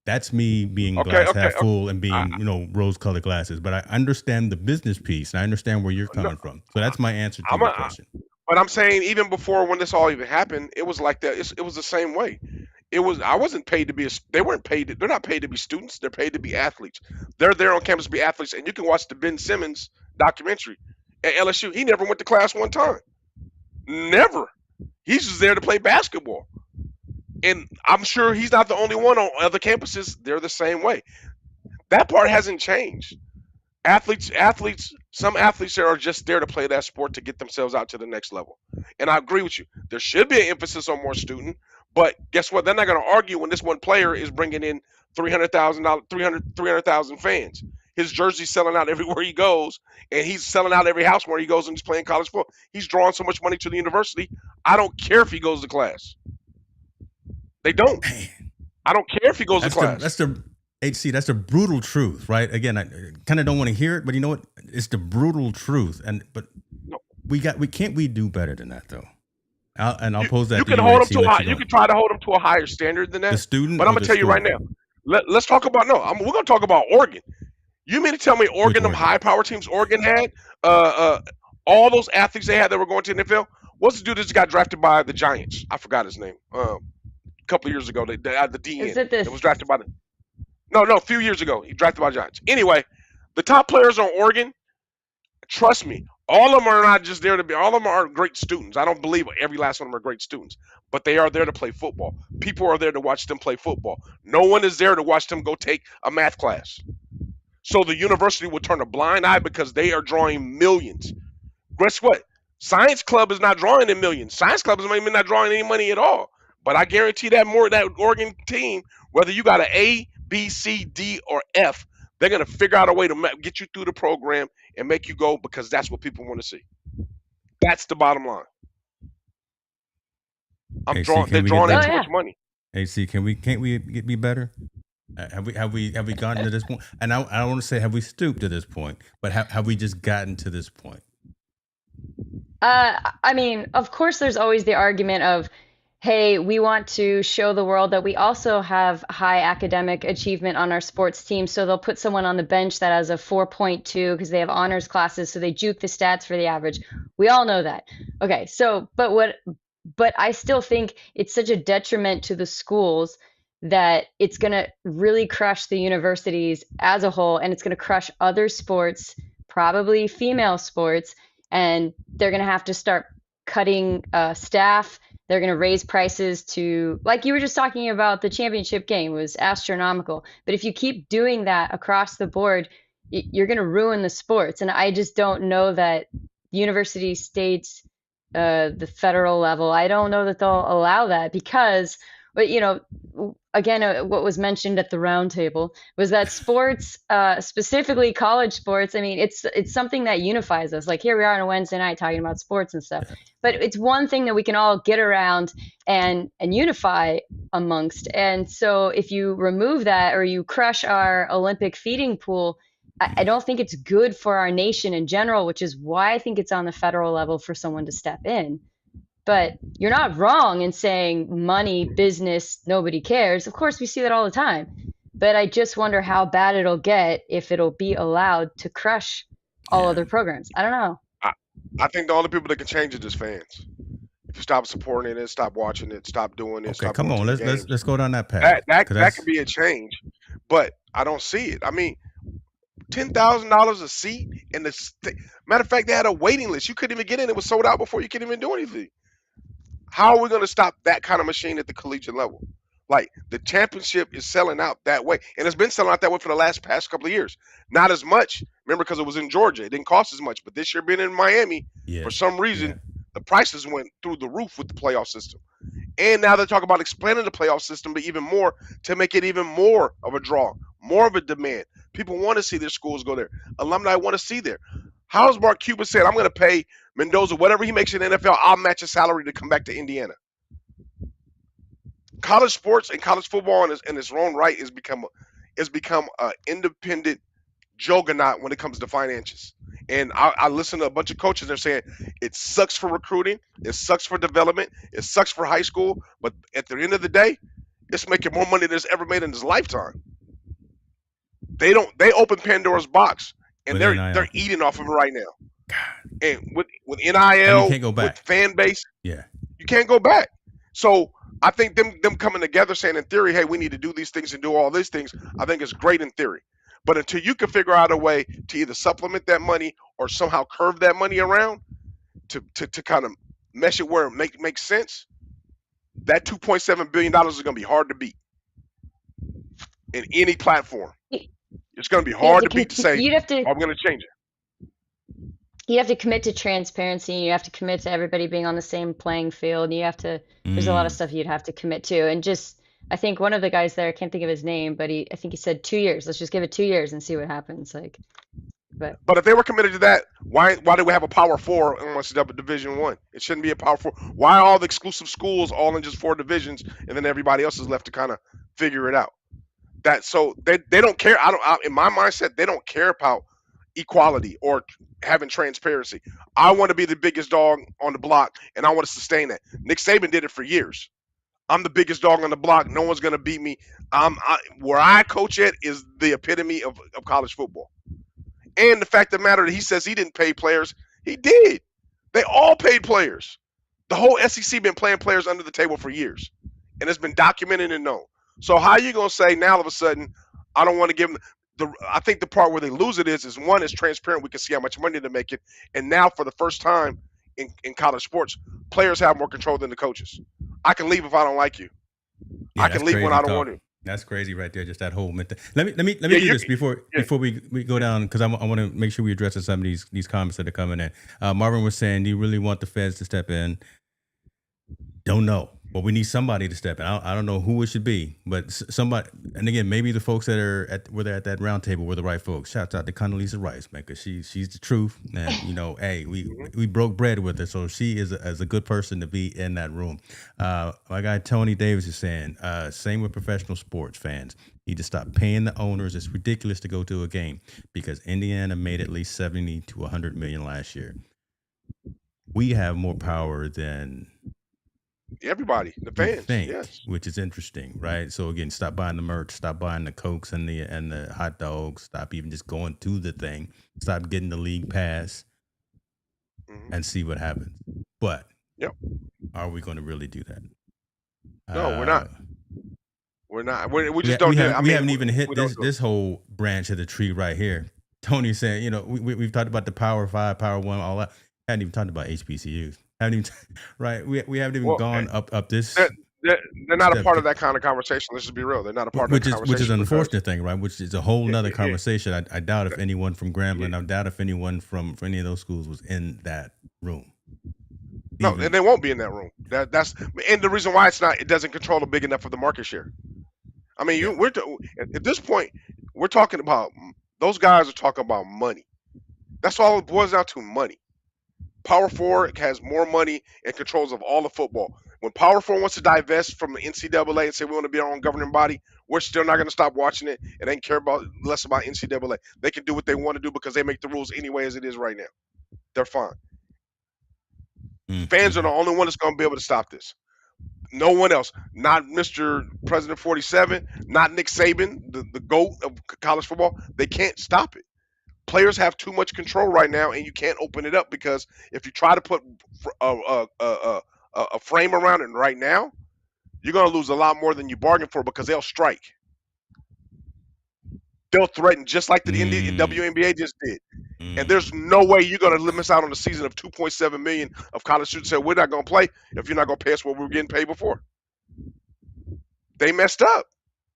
That's me being glass half full and being, rose-colored glasses. But I understand the business piece, and I understand where you're coming from. So that's my answer to your question. But I'm saying even before when this all even happened, it was like that. It was the same way. I wasn't paid to be they're not paid to be students. They're paid to be athletes. They're there on campus to be athletes. And you can watch the Ben Simmons documentary at LSU. He never went to class one time. Never. He's just there to play basketball. And I'm sure he's not the only one on other campuses. They're the same way. That part hasn't changed. Some athletes are just there to play that sport to get themselves out to the next level. And I agree with you. There should be an emphasis on more student, but guess what? They're not going to argue when this one player is bringing in 300,000 fans. His jersey's selling out everywhere he goes, and he's selling out every house where he goes and he's playing college football. He's drawing so much money to the university. I don't care if he goes to class. They don't. Man, I don't care if he goes to that's the class. that's the HC. That's the brutal truth, right? Again, I kind of don't want to hear it, but you know what? It's the brutal truth. But No. we can't we do better than that though? I'll pose that You to can you hold and him see to a what high, you you know. can try to hold him to a higher standard than The that. student, But or I'm gonna the tell you right school? now. Let's talk about we're gonna talk about Oregon. You mean to tell me With Oregon, them Oregon. high power teams Oregon had, all those athletes they had that were going to the NFL? What's the dude that just got drafted by the Giants? I forgot his name. A couple of years ago, they had the Is DN it that this? was drafted by the no, a few years ago, he drafted by the Giants. Anyway, the top players on Oregon, trust me, all of them are not just there to be. All of them are great students. I don't believe every last one of them are great students, but they are there to play football. People are there to watch them play football. No one is there to watch them go take a math class. So the university would turn a blind eye because they are drawing millions. Guess what? Science Club is not drawing in millions. Science Club is maybe not drawing any money at all. But I guarantee that Oregon team, whether you got an A, B, C, D, or F, they're gonna figure out a way to get you through the program and make you go because that's what people want to see. That's the bottom line. AC, They're can we get drawing in Oh too better? much yeah. money. AC, can't we be better? Have we gotten to this point? And I don't want to say have we stooped to this point, but have we just gotten to this point? I mean, of course, there's always the argument of, hey, we want to show the world that we also have high academic achievement on our sports team. So they'll put someone on the bench that has a 4.2 because they have honors classes. So they juke the stats for the average. We all know that. Okay. So, but I still think it's such a detriment to the schools that it's going to really crush the universities as a whole, and it's going to crush other sports, probably female sports, and they're going to have to start cutting staff. They're going to raise prices to, like you were just talking about, the championship game was astronomical. But if you keep doing that across the board, you're going to ruin the sports. And I just don't know that university, states, the federal level, I don't know that they'll allow that because, but again, what was mentioned at the roundtable was that sports, specifically college sports, I mean, it's something that unifies us. Like here we are on a Wednesday night talking about sports and stuff, but it's one thing that we can all get around and unify amongst. And so if you remove that or you crush our Olympic feeding pool, I don't think it's good for our nation in general, which is why I think it's on the federal level for someone to step in. But you're not wrong in saying money, business, nobody cares. Of course, we see that all the time. But I just wonder how bad it'll get if it'll be allowed to crush all Yeah. other programs. I don't know. I think the only people that can change it is fans. If you stop supporting it, stop watching it, stop doing it, Okay, stop come going on. to the games, Let's go down that path. that 'Cause that could be a change. But I don't see it. I mean, $10,000 a seat, and matter of fact, they had a waiting list. You couldn't even get in; it was sold out before you could even do anything. How are we going to stop that kind of machine at the collegiate level? Like the championship is selling out that way, and it's been selling out that way for the past couple of years. Not as much, remember, because it was in Georgia. It didn't cost as much. But this year, being in Miami, yeah, for some reason, yeah. the prices went through the roof with the playoff system. And now they're talking about expanding the playoff system, but even more to make it even more of a draw, more of a demand. People want to see their schools go there. Alumni want to see there. How's Mark Cuban said, I'm going to pay Mendoza whatever he makes in the NFL, I'll match his salary to come back to Indiana. College sports and college football in its own right has become an independent juggernaut when it comes to finances. And I listen to a bunch of coaches. They're saying it sucks for recruiting, it sucks for development, it sucks for high school. But at the end of the day, it's making more money than it's ever made in his lifetime. They open Pandora's box, and With they're NIL. eating off of it right now. And with And you NIL, can't go with back. fan base, Yeah. you can't go back. So I think them coming together saying in theory, hey, we need to do these things and do all these things, I think is great in theory. But until you can figure out a way to either supplement that money or somehow curve that money around to kind of mesh it where it makes sense, that $2.7 billion is going to be hard to beat in any platform. It's going to be hard to beat to say, You'd have to I'm going to change it. you have to commit to transparency. You have to commit to everybody being on the same playing field. There's a lot of stuff you'd have to commit to. And just, I think one of the guys there, I can't think of his name, but I think he said 2 years. Let's just give it 2 years and see what happens. Like, but if they were committed to that, why do we have a Power Four unless it's Division One? It shouldn't be a Power Four. Why are all the exclusive schools all in just 4 divisions, and then everybody else is left to kind of figure it out? So they don't care. In my mindset, they don't care about equality or having transparency. I want to be the biggest dog on the block, and I want to sustain that. Nick Saban did it for years. I'm the biggest dog on the block. No one's gonna beat me. Where I coach at is the epitome of college football. And the fact of the matter that he says he didn't pay players, he did. They all paid players. The whole SEC been playing players under the table for years, and it's been documented and known. So how are you gonna say now all of a sudden I don't want to give them I think the part where they lose it is one is transparent. We can see how much money they're making, and now for the first time in college sports, players have more control than the coaches. I can leave if I don't like you. Yeah, I can leave when I don't want to. That's crazy right there. Just that whole mental. Let me do this before we go down, because I want to make sure we address some of these comments that are coming in. Marvin was saying, do you really want the feds to step in? Don't know. But we need somebody to step in. I don't know who it should be, but somebody. And again, maybe the folks that are at that round table were the right folks. Shouts out to Condoleezza Rice, man, because she's the truth. And hey, we broke bread with her, so she is a good person to be in that room. My guy Tony Davis is saying, same with professional sports fans. You just stop paying the owners. It's ridiculous to go to a game because Indiana made at least 70 to 100 million last year. We have more power than everybody, the fans, yes. Which is interesting, right? So again, stop buying the merch, stop buying the Cokes and the hot dogs, stop even just going to the thing, stop getting the league pass, and see what happens. But are we going to really do that? No, we're not. We're not. We just don't. We haven't even hit this whole branch of the tree right here. Tony's saying, we've talked about the Power 5, Power 1, all that. Haven't even talked about HBCUs. Right? We haven't even gone up this. They're not a part of that kind of conversation. Let's just be real. They're not a part of that conversation. Which is an unfortunate thing, right? Which is a whole nother conversation. I doubt if anyone from Grambling, I doubt if anyone from any of those schools was in that room. No, and they won't be in that room. That's and the reason why it doesn't control a big enough of the market share. I mean, at this point, we're talking about those guys are talking about money. That's all it boils down to, money. Power 4 has more money and controls of all the football. When Power 4 wants to divest from the NCAA and say we want to be our own governing body, we're still not going to stop watching it and ain't care less about NCAA. They can do what they want to do because they make the rules anyway as it is right now. They're fine. Fans are the only one that's going to be able to stop this. No one else. Not Mr. President 47, not Nick Saban, the GOAT of college football. They can't stop it. Players have too much control right now, and you can't open it up because if you try to put a frame around it right now, you're going to lose a lot more than you bargained for because they'll strike. They'll threaten just like the WNBA just did. And there's no way you're going to miss out on a season of 2.7 million of college students say we're not going to play if you're not going to pay us what we were getting paid before. They messed up.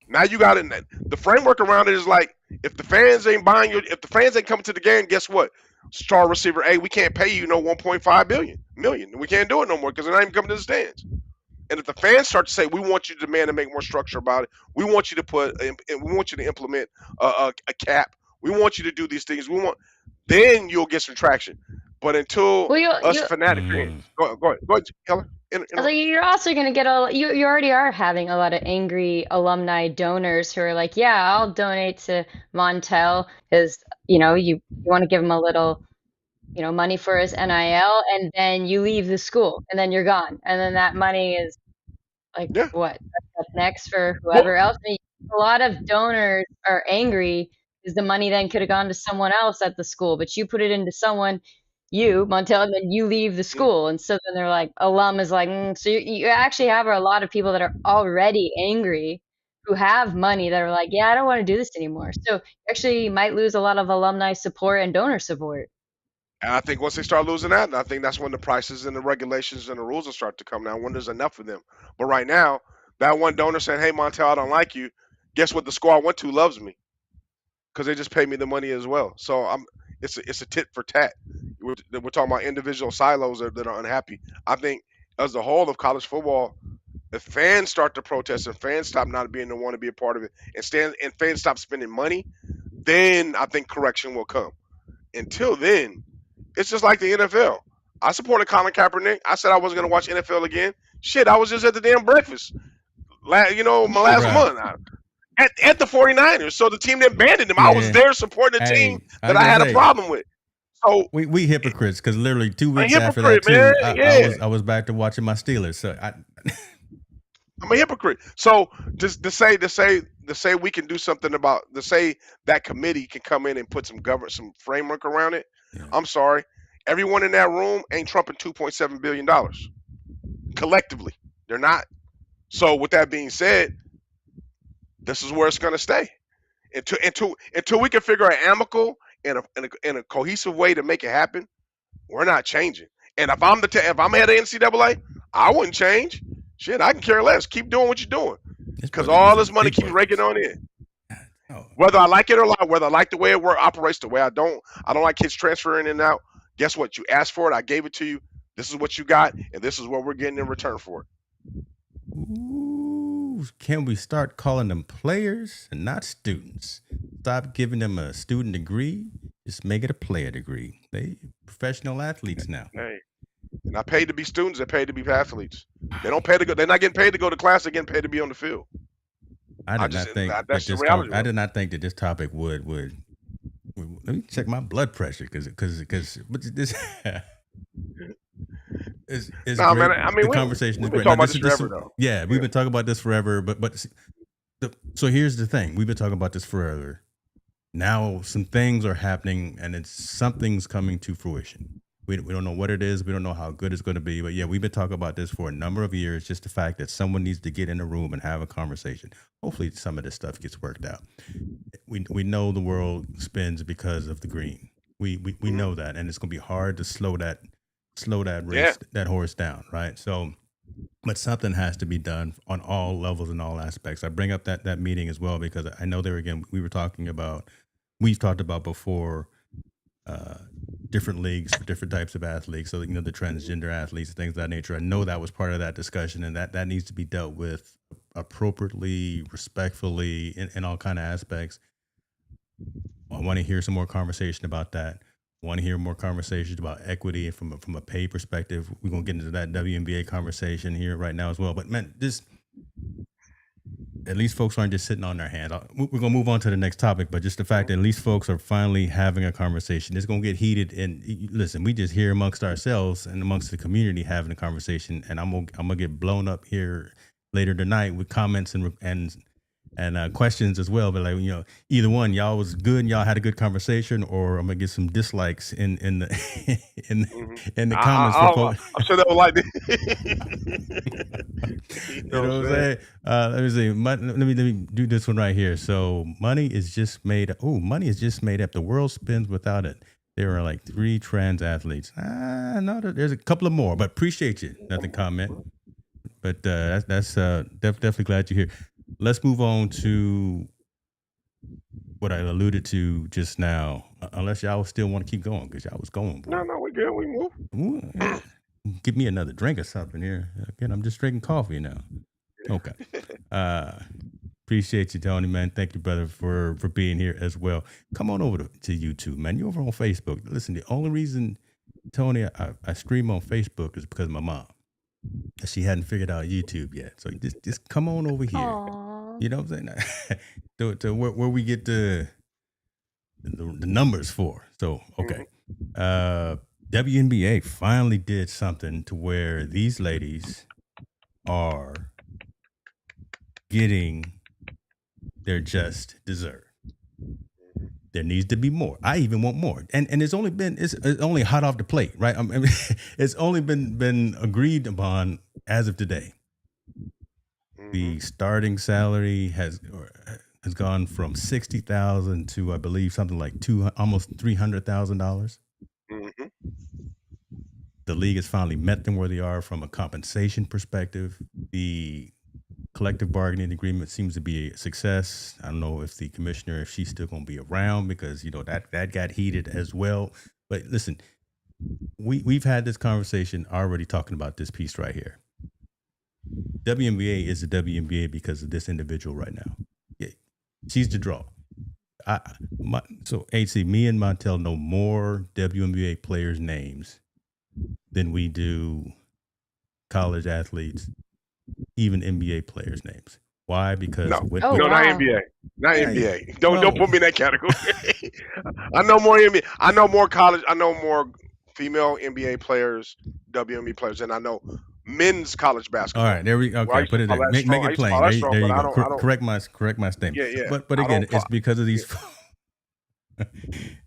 Now you got it. The framework around it is like, if the fans ain't buying if the fans ain't coming to the game, guess what? Star receiver, hey, we can't pay you 1.5 million. We can't do it no more because they're not even coming to the stands. And if the fans start to say, we want you to demand and make more structure about it, we want you to implement a cap. We want you to do these things. Then you'll get some traction. But until fanatic fans, go ahead, Keller. You're also going to get you already are having a lot of angry alumni donors who are like, yeah, I'll donate to Montel because, you want to give him a little, money for his NIL, and then you leave the school and then you're gone. And then that money is like, what? That's next for whoever else. I mean, a lot of donors are angry because the money then could have gone to someone else at the school, but you put it into someone, Montel, and then you leave the school. And so then they're like, alum is like, so you actually have a lot of people that are already angry who have money that are like, yeah, I don't want to do this anymore. So you actually might lose a lot of alumni support and donor support. And I think once they start losing that, I think that's when the prices and the regulations and the rules will start to come down, when there's enough of them. But right now, that one donor saying, hey, Montel, I don't like you. Guess what? The school I went to loves me because they just paid me the money as well. So it's a tit for tat. We're talking about individual silos that are unhappy. I think as the whole of college football, If fans start to protest and fans stop not being the one to be a part of it and fans stop spending money, then I think correction will come. Until then, it's just like the NFL. I supported Colin Kaepernick. I said I wasn't going to watch NFL again. Shit, I was just at the damn breakfast, my last Right. month at the 49ers. So the team that abandoned him, I was Yeah. there supporting the team that I had a problem with. So we hypocrites, because literally 2 a weeks after that hypocrite, too, man. Yeah. I was back to watching my Steelers. So I'm a hypocrite. So just to say we can do something about to say that committee can come in and put some framework around it. Yeah. I'm sorry. Everyone in that room ain't trumping $2.7 billion collectively. They're not. So with that being said, this is where it's gonna stay. Until we can figure out amicable and a cohesive way to make it happen, we're not changing. And if I'm if I'm head of NCAA, I wouldn't change. Shit, I can care less. Keep doing what you're doing, because all this money keeps raking on in. Oh. Whether I like it or not, whether I like the way it operates, the way I don't like kids transferring in and out. Guess what? You asked for it. I gave it to you. This is what you got, and this is what we're getting in return for it. Ooh, can we start calling them players and not students? Stop giving them a student degree. Just make it a player degree. They professional athletes now. Hey, they're not paid to be students. They're paid to be athletes. They don't pay to go. They're not getting paid to go to class. They're getting paid to be on the field. I did not think that this topic would. Let me check my blood pressure because this. Is no, great. man. I mean, the conversation is we've been great. talking about this forever, though. Yeah, we've been talking about this forever. So here's the thing: we've been talking about this forever. Now some things are happening, and something's coming to fruition. We don't know what it is. We don't know how good it's going to be. But yeah, we've been talking about this for a number of years. Just the fact that someone needs to get in a room and have a conversation. Hopefully, some of this stuff gets worked out. We know the world spins because of the green. We know that, and it's going to be hard to slow that race, that horse down, right? So, but something has to be done on all levels and all aspects. I bring up that meeting as well because I know we've talked about before different leagues for different types of athletes. So, the transgender athletes and things of that nature. I know that was part of that discussion, and that needs to be dealt with appropriately, respectfully, in all kind of aspects. I want to hear some more conversation about that. Want to hear more conversations about equity from a pay perspective. We're going to get into that WNBA conversation here right now as well. But man, at least folks aren't just sitting on their hands. We're going to move on to the next topic, but just the fact that at least folks are finally having a conversation. It's going to get heated. And listen, we just hear amongst ourselves and amongst the community having a conversation. And I'm going to get blown up here later tonight with comments and questions as well, but either one, y'all was good and y'all had a good conversation, or I'm gonna get some dislikes in the in the comments. I'm sure they'll like it. You know what I'm saying? Let me see. Let me do this one right here. So money is just made up. The world spins without it. There are like 3 trans athletes. No, there's a couple of more, but appreciate you. Nothing comment. But that's definitely glad you're here. Let's move on to what I alluded to just now. Unless y'all still want to keep going, because y'all was going. No, we're good. We move. Ooh, yeah. Give me another drink or something here. Again, I'm just drinking coffee now. Okay. Appreciate you, Tony, man. Thank you, brother, for being here as well. Come on over to YouTube, man. You're over on Facebook. Listen, the only reason, Tony, I stream on Facebook is because of my mom. She hadn't figured out YouTube yet. So just come on over here. Aww. You know what I'm saying? to where we get the numbers for. So, okay. WNBA finally did something to where these ladies are getting their just dessert. There needs to be more. I even want more. And it's only hot off the plate, right? I mean, it's only been agreed upon as of today. The starting salary has gone from $60,000 to, I believe, something like almost $300,000. Mm-hmm. The league has finally met them where they are from a compensation perspective. The collective bargaining agreement seems to be a success. I don't know if the commissioner, if she's still going to be around, because that got heated as well. But listen, we've had this conversation already talking about this piece right here. WNBA is the WNBA because of this individual right now. Yeah, she's the draw. So HC, me and Montel know more WNBA players' names than we do college athletes, even NBA players' names. Why? Because No, with, no, with, not wow. NBA, not Yeah, NBA. Don't well, put me in that category. I know more NBA. I know more college. I know more female NBA players, WNBA players, than I know men's college all basketball. right, there we Where I okay. used Put to it follow there. that Make strong. I it used to plain. follow There, that strong, there but you I go. don't. Correct my statement. Yeah, yeah. But I again, don't. it's because of these.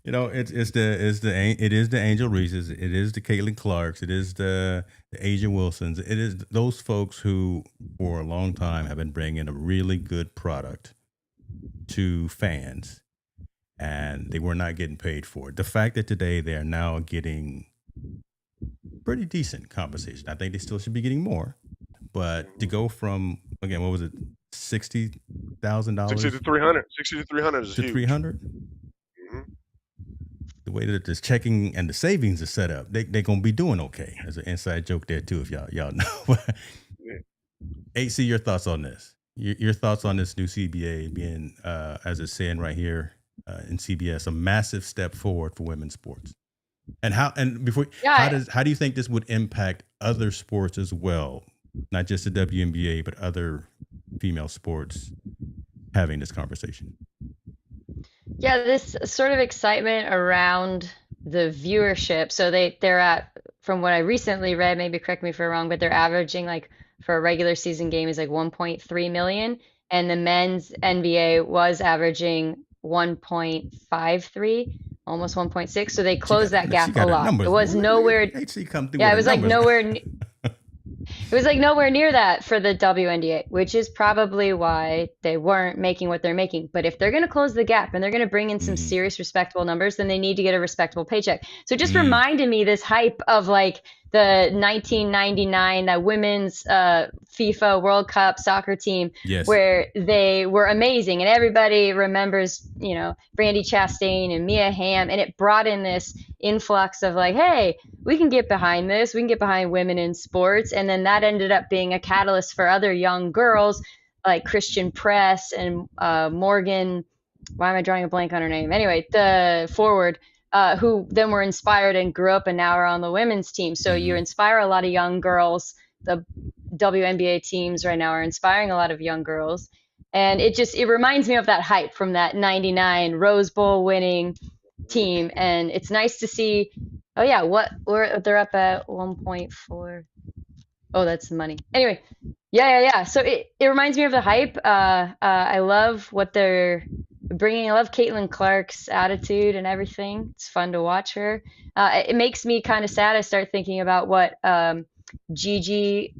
You know, it is the Angel Reeses, it is the Caitlin Clarks, it is the Asia Wilsons, it is those folks who for a long time have been bringing a really good product to fans, and they were not getting paid for it. The fact that today they are now getting pretty decent compensation, I think they still should be getting more, but to go from again, what was it, $60,000 60 to 300. 60 to 300 is to huge. 300? Mhm. The way that this checking and the savings is set up, they're gonna be doing okay. There's an inside joke there too, if y'all know. Yeah. AC, your thoughts on this? Your thoughts on this new CBA being, as it's saying right here in CBS, a massive step forward for women's sports, and how Yeah, how do you think this would impact other sports as well, not just the WNBA but other female sports having this conversation? yeah, this sort of excitement around the viewership. So they're at, from what I recently read, maybe correct me if I'm wrong, but they're averaging like for a regular season game is like 1.3 million, and the men's NBA was averaging 1.53, almost 1.6. So they closed that She gap a got her lot. It numbers. was nowhere. HC come through Yeah, it with was the like numbers. nowhere. It was like nowhere near that for the WNBA, which is probably why they weren't making what they're making. But if they're going to close the gap and they're going to bring in some Mhm. serious, respectable numbers, then they need to get a respectable paycheck. So it just Mm. reminded me this hype of like the 1999, that women's FIFA World Cup soccer team, Yes. where they were amazing. And everybody remembers, you know, Brandy Chastain and Mia Hamm. And it brought in this influx of like, hey, we can get behind this. We can get behind women in sports. And then that ended up being a catalyst for other young girls like Christian Press and Morgan. Why am I drawing a blank on her name? Anyway, the forward, who then were inspired and grew up and now are on the women's team. So you Mhm. inspire a lot of young girls. The WNBA teams right now are inspiring a lot of young girls. And it reminds me of that hype from that 99 Rose Bowl winning team. And it's nice to see, oh yeah, they're up at 1.4. Oh, that's the money. Anyway, yeah. So it reminds me of the hype. I love what they're bringing. I love Caitlin Clark's attitude and everything. It's fun to watch her. It makes me kind of sad. I start thinking about what Gigi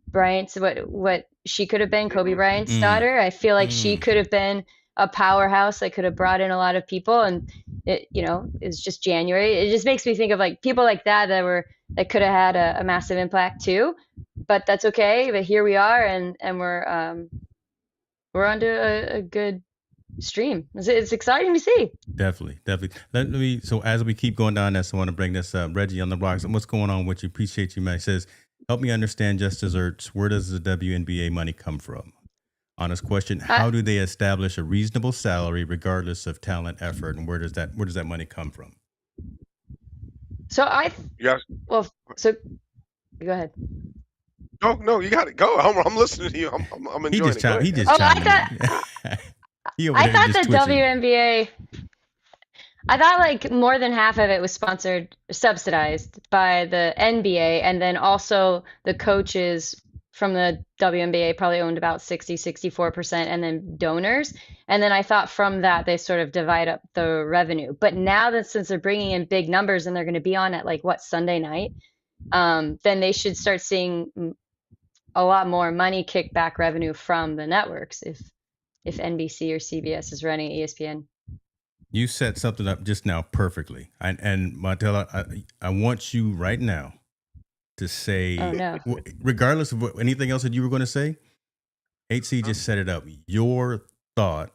Bryant's, what she could have been, Kobe Bryant's Mm. daughter. I feel like she Mm. could have been a powerhouse that could have brought in a lot of people. And it, you know, it's just January. It just makes me think of like people like that that could have had a massive impact too. But that's okay. But here we are, and we're onto a good stream. It's exciting to see. Definitely. Let me. So as we keep going down this, I want to bring this up. Reggie on the rocks. What's going on with you? Appreciate you, man. He says, help me understand Just Desserts. Where does the WNBA money come from? Honest question. How do they establish a reasonable salary regardless of talent, effort, and where does that money come from? So Yes. well, so go ahead. No, you got it. Go. I'm listening to you. I'm He enjoying just it. Go chimed. He ahead. just Oh, chimed in. He over I there thought just the twitching. WNBA, I thought like more than half of it was subsidized by the NBA, and then also the coaches from the WNBA probably owned about 64%, and then donors. And then I thought from that they sort of divide up the revenue. But now that since they're bringing in big numbers and they're going to be on at like what, Sunday night, then they should start seeing a lot more money kickback revenue from the networks if NBC or CBS is running ESPN. You set something up just now perfectly. And Montella, I want you right now to say, Oh no. regardless of anything else that you were going to say, HC just set it up. Your thought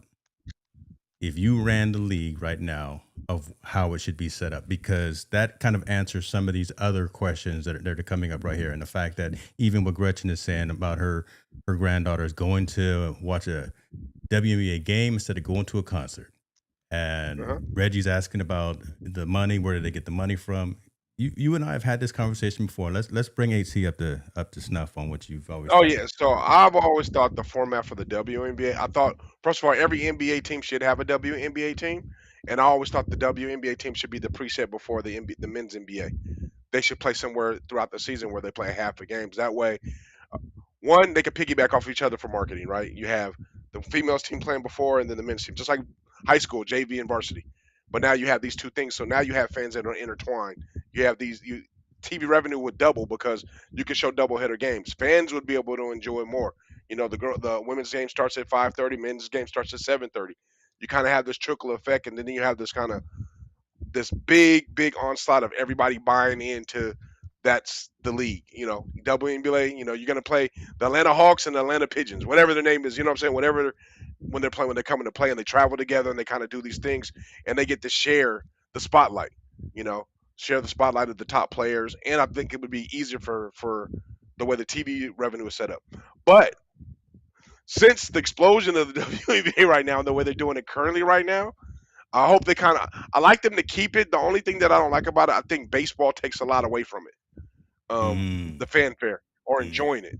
if you ran the league right now of how it should be set up, because that kind of answers some of these other questions that are coming up right here, and the fact that even what Gretchen is saying about her granddaughter is going to watch a WNBA game instead of going to a concert, and Reggie's asking about the money, where did they get the money from? You and I have had this conversation before. Let's bring HC up to snuff on what you've always. Oh yeah, so I've always thought the format for the WNBA. I thought first of all, every NBA team should have a WNBA team, and I always thought the WNBA team should be the preset before the men's NBA. They should play somewhere throughout the season where they play half the games. That way, one, they can piggyback off each other for marketing. Right? You have the females team playing before, and then the men's team, just like high school, JV, and varsity. But now you have these two things. So now you have fans that are intertwined. You have these TV revenue would double because you can show doubleheader games. Fans would be able to enjoy more. You know, the women's game starts at 5:30, men's game starts at 7:30. You kind of have this trickle effect, and then you have this kind of this big onslaught of everybody buying into that's the league. You know, WNBA. You know, you're gonna play the Atlanta Hawks and the Atlanta Pigeons, whatever their name is. You know what I'm saying? Whatever when they're playing, when they come into play and they travel together and they kind of do these things and they get to share the spotlight. You know, share the spotlight of the top players, and I think it would be easier for the way the TV revenue is set up. But since the explosion of the WNBA right now and the way they're doing it currently right now, I hope they I like them to keep it. The only thing that I don't like about it, I think baseball takes a lot away from it. The fanfare or enjoying it.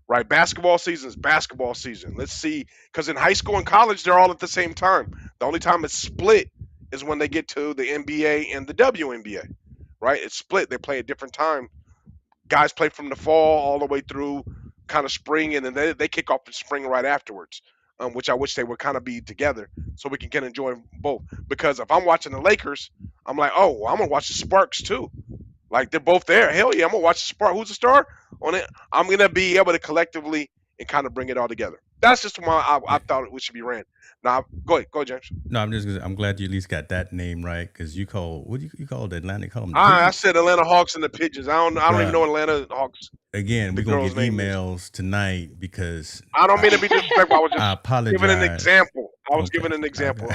Right, basketball season is basketball season. Let's see, because in high school and college they're all at the same time. The only time it's split is when they get to the NBA and the WNBA. Right, it's split. They play at different time. Guys play from the fall all the way through kind of spring, and then they kick off in spring right afterwards. Which I wish they would kind of be together so we can enjoy both. Because if I'm watching the Lakers, I'm like, oh, well, I'm gonna watch the Sparks too. Like they're both there. Hell yeah, I'm gonna watch the Spark. Who's the star on it? I'm gonna be able to collectively and kind of bring it all together. That's just why I thought it should be ran. Now, go ahead, James. No, I'm glad you at least got that name right, because you call what do you call the Atlanta? Call them I said Atlanta Hawks and the Pigeons. I don't even know Atlanta Hawks. Again, we're gonna get emails tonight because I don't mean to be disrespectful. I was just I apologize. giving an example. I was giving an example.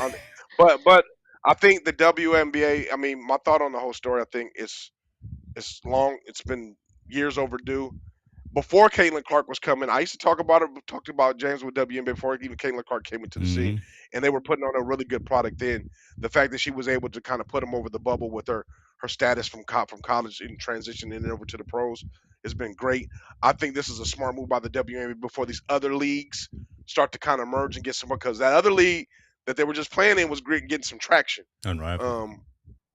But I think the WNBA. I mean, my thought on the whole story. I think it's long. It's been years overdue. Before Caitlin Clark was coming, I used to talked about James with WNBA before even Caitlin Clark came into the scene, and they were putting on a really good product then. The fact that she was able to kind of put them over the bubble with her status from college and transitioning over to the pros has been great. I think this is a smart move by the WNBA before these other leagues start to kind of merge and get some, because that other league that they were just playing in was great, getting some traction. Unrivaled.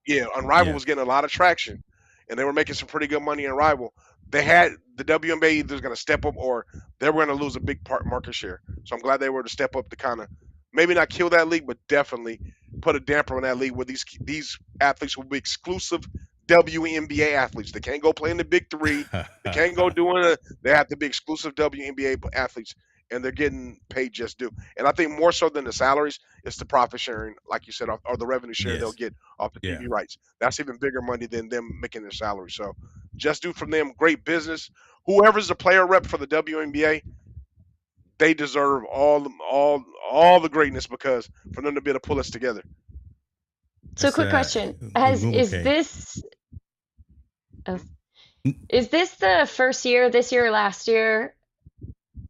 Unrivaled was getting a lot of traction, and they were making some pretty good money in Rival. They had the WNBA either going to step up or they were going to lose a big part market share. So I'm glad they were to step up to kind of maybe not kill that league, but definitely put a damper on that league where these athletes will be exclusive WNBA athletes. They can't go play in the Big Three. They can't go doing it. They have to be exclusive WNBA athletes, and they're getting paid just due. And I think more so than the salaries, it's the profit sharing, like you said, or the revenue share they'll get off the TV rights. That's even bigger money than them making their salary. So just due from them, great business. Whoever's the player rep for the WNBA, they deserve all the greatness, because for them to be able to pull us together. So quick question. Is this the first year, this year or last year,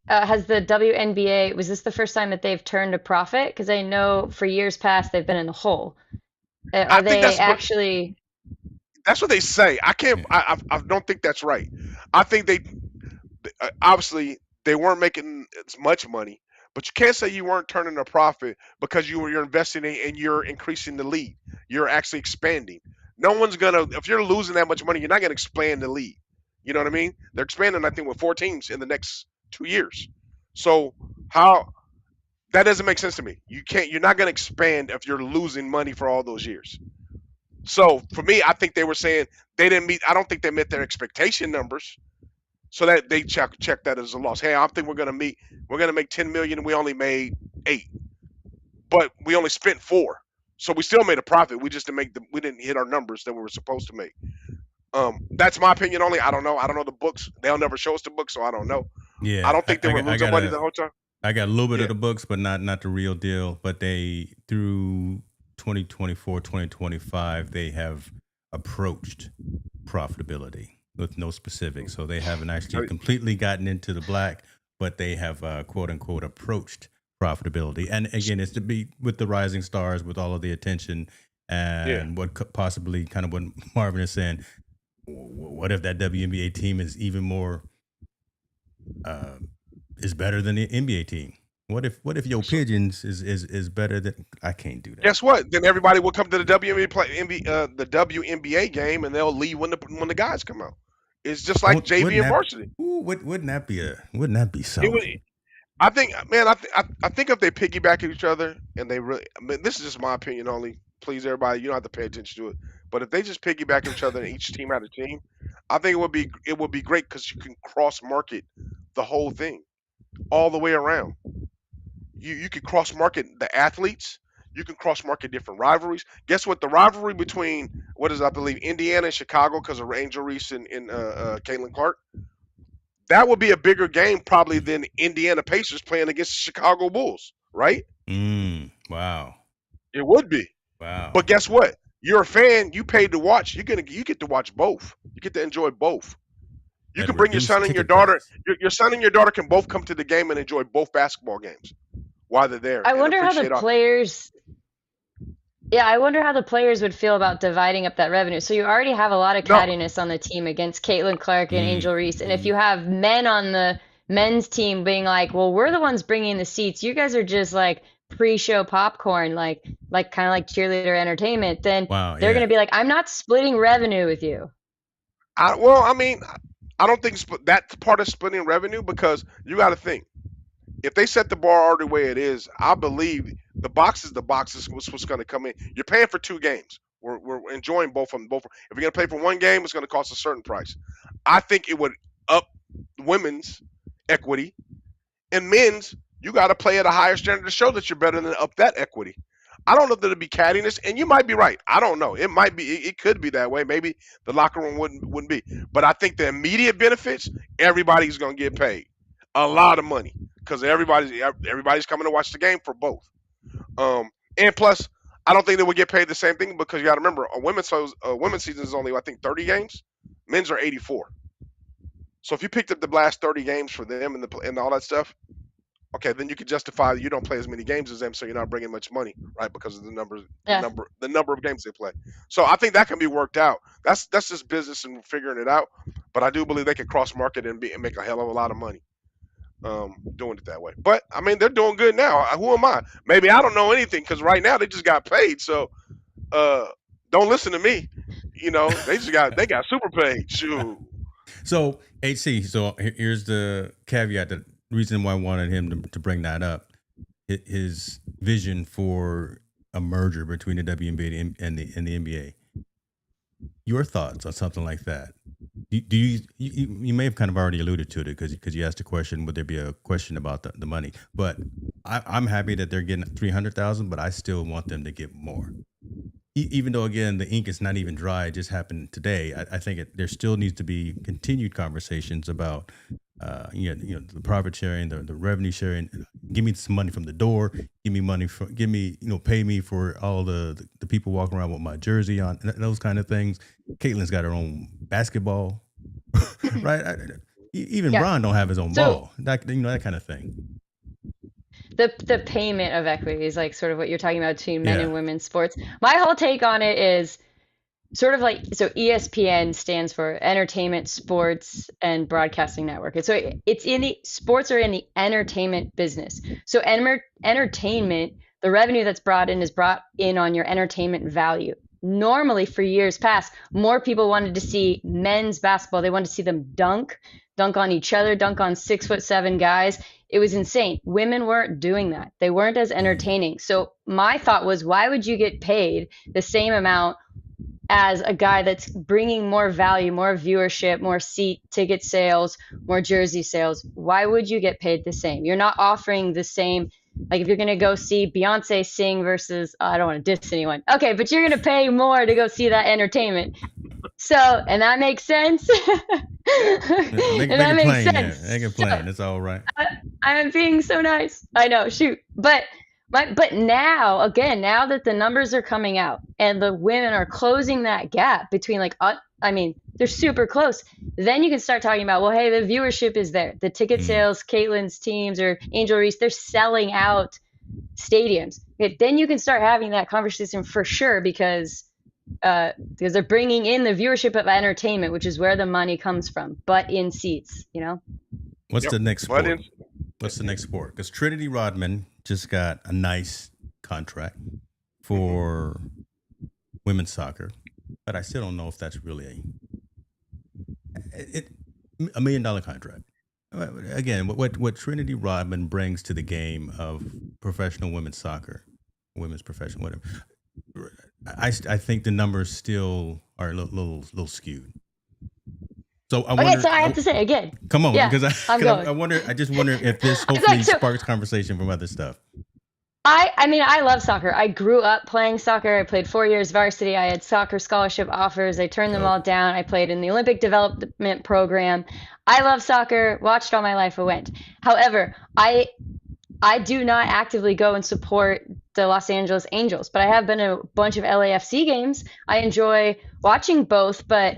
has the WNBA, was this the first time that they've turned a profit? Because I know for years past they've been in the hole. Are they actually? That's what they say. I can't. I don't think that's right. I think they obviously they weren't making as much money, but you can't say you weren't turning a profit because you're investing in and you're increasing the league. You're actually expanding. No one's gonna, if you're losing that much money, you're not gonna expand the league. You know what I mean? They're expanding, I think, with 4 teams in the next 2 years. So how that doesn't make sense to me. You're not gonna expand if you're losing money for all those years. So for me, I think they were saying they didn't meet. I don't think they met their expectation numbers, so that they check that as a loss. Hey, I think we're gonna make 10 million, and we only made 8, but we only spent 4, so we still made a profit. We just we didn't hit our numbers that we were supposed to make. That's my opinion only. I don't know the books. They'll never show us the books, so I don't know. Yeah, I don't think they were losing money the whole time. I got a little bit Yeah. of the books, but not the real deal. But they, through 2024, 2025, they have approached profitability with no specifics. So they haven't actually completely gotten into the black, but they have quote unquote approached profitability. And again, it's to be with the rising stars, with all of the attention and what possibly kind of what Marvin is saying. What if that WNBA team is even more is better than the NBA team? What if your Pigeons is better than? I can't do that. Guess what? Then everybody will come to the the WNBA game, and they'll leave when the guys come out. It's just like JV and varsity. Wouldn't that be something? I think, man, I think if they piggyback at each other and they really, I mean, this is just my opinion only. Please, everybody, you don't have to pay attention to it. But if they just piggyback at each other and each team had a team, I think it would be great because you can cross market the whole thing all the way around. You can cross market the athletes. You can cross market different rivalries. Guess what? The rivalry between I believe Indiana and Chicago because of Angel Reese and Caitlin Clark. That would be a bigger game probably than Indiana Pacers playing against the Chicago Bulls, right? Wow. It would be. Wow. But guess what? You're a fan. You paid to watch. You get to watch both. You get to enjoy both. You can bring your son and your daughter. Your son and your daughter can both come to the game and enjoy both basketball games while they're there. I wonder how the players. Yeah, I wonder how the players would feel about dividing up that revenue. So you already have a lot of cattiness on the team against Caitlin Clark and Angel Reese, and if you have men on the men's team being like, "Well, we're the ones bringing the seats. You guys are just like pre-show popcorn, like kind of like cheerleader entertainment," then they're going to be like, "I'm not splitting revenue with you." I don't think that's part of splitting revenue because you got to think. If they set the bar already the way it is, I believe the box is what's going to come in. You're paying for 2 games. We're enjoying both of them. If you're going to pay for 1 game, it's going to cost a certain price. I think it would up women's equity, and men's, you got to play at a higher standard to show that you're better than up that equity. I don't know if there'll be cattiness, and you might be right. I don't know. It might be. It could be that way. Maybe the locker room wouldn't be. But I think the immediate benefits, everybody's going to get paid a lot of money. Because everybody's coming to watch the game for both, and plus, I don't think they would get paid the same thing because you got to remember a women's season is only I think 30 games, men's are 84. So if you picked up the last 30 games for them and all that stuff, okay, then you could justify that you don't play as many games as them, so you're not bringing much money, right? Because of the number of games they play. So I think that can be worked out. That's just business and figuring it out. But I do believe they could cross market and make a hell of a lot of money. Doing it that way. But I mean, they're doing good now. Who am I? Maybe I don't know anything because right now they just got paid. So don't listen to me. You know, they got super paid. Shoot. So HC. So here's the caveat. The reason why I wanted him to bring that up. His vision for a merger between the WNBA and the NBA. Your thoughts on something like that? Do you may have kind of already alluded to it because you asked a question. Would there be a question about the money? But I'm happy that they're getting 300,000, but I still want them to get more. Even though again the ink is not even dry, it just happened today. I think there still needs to be continued conversations about the profit sharing, the revenue sharing. Give me some money from the door. Pay me for all the people walking around with my jersey on, those kind of things. Caitlin's got her own basketball, right? Even Bron don't have his own ball. That kind of thing. The payment of equity is like sort of what you're talking about between men and women's sports. My whole take on it is sort of like, so ESPN stands for Entertainment, Sports, and Broadcasting Network. And so it's sports are in the entertainment business. So entertainment, the revenue that's brought in on your entertainment value. Normally for years past, more people wanted to see men's basketball. They wanted to see them dunk on each other, dunk on 6'7" guys. It was insane. Women weren't doing that. They weren't as entertaining. So my thought was, why would you get paid the same amount as a guy that's bringing more value, more viewership, more seat ticket sales, more jersey sales? Why would you get paid the same? You're not offering the same. Like if you're going to go see Beyonce sing versus, I don't want to diss anyone. Okay, but you're going to pay more to go see that entertainment. So, and that makes sense. Make it plain. It's all right. I'm being so nice. I know, shoot. But now, again, now that the numbers are coming out and the women are closing that gap between like I mean, they're super close. Then you can start talking about, well, hey, the viewership is there. The ticket sales, Caitlin's teams or Angel Reese, they're selling out stadiums. Okay, then you can start having that conversation for sure because they're bringing in the viewership of entertainment, which is where the money comes from, but in seats, you know? What's the next But sport? What's the next sport? Because Trinity Rodman just got a nice contract for women's soccer, but I still don't know if that's really a $1 million contract. Again, what Trinity Rodman brings to the game of professional women's soccer, women's professional, whatever, I think the numbers still are a little skewed. So I wonder, so I have to say again. Come on, Yeah, because I just wonder if this hopefully so- sparks conversation from other stuff. I mean, I love soccer. I grew up playing soccer. I played 4 years varsity. I had soccer scholarship offers. I turned them all down. I played in the Olympic development program. I love soccer. Watched all my life. I went. However, I do not actively go and support the Los Angeles Angels, but I have been to a bunch of LAFC games. I enjoy watching both, but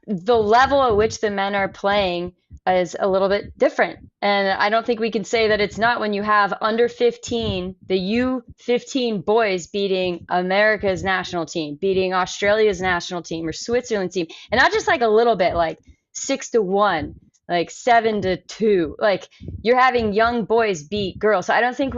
the level at which the men are playing is a little bit different. And I don't think we can say that it's not when you have under 15, the U15 boys beating America's national team, beating Australia's national team or Switzerland's team. And not just like a little bit, like 6-1, like 7-2. Like you're having young boys beat girls. So I don't think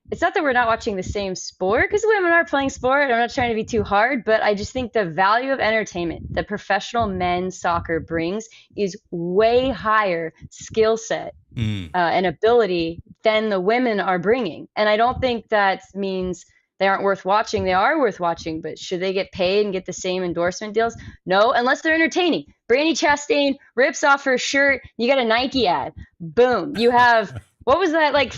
it's not that we're not watching the same sport because women are playing sport. I'm not trying to be too hard, but I just think the value of entertainment that professional men's soccer brings is way higher skill set and ability than the women are bringing. And I don't think that means they aren't worth watching. They are worth watching, but should they get paid and get the same endorsement deals? No, unless they're entertaining. Brandi Chastain rips off her shirt. You got a Nike ad. Boom. You have, what was that like?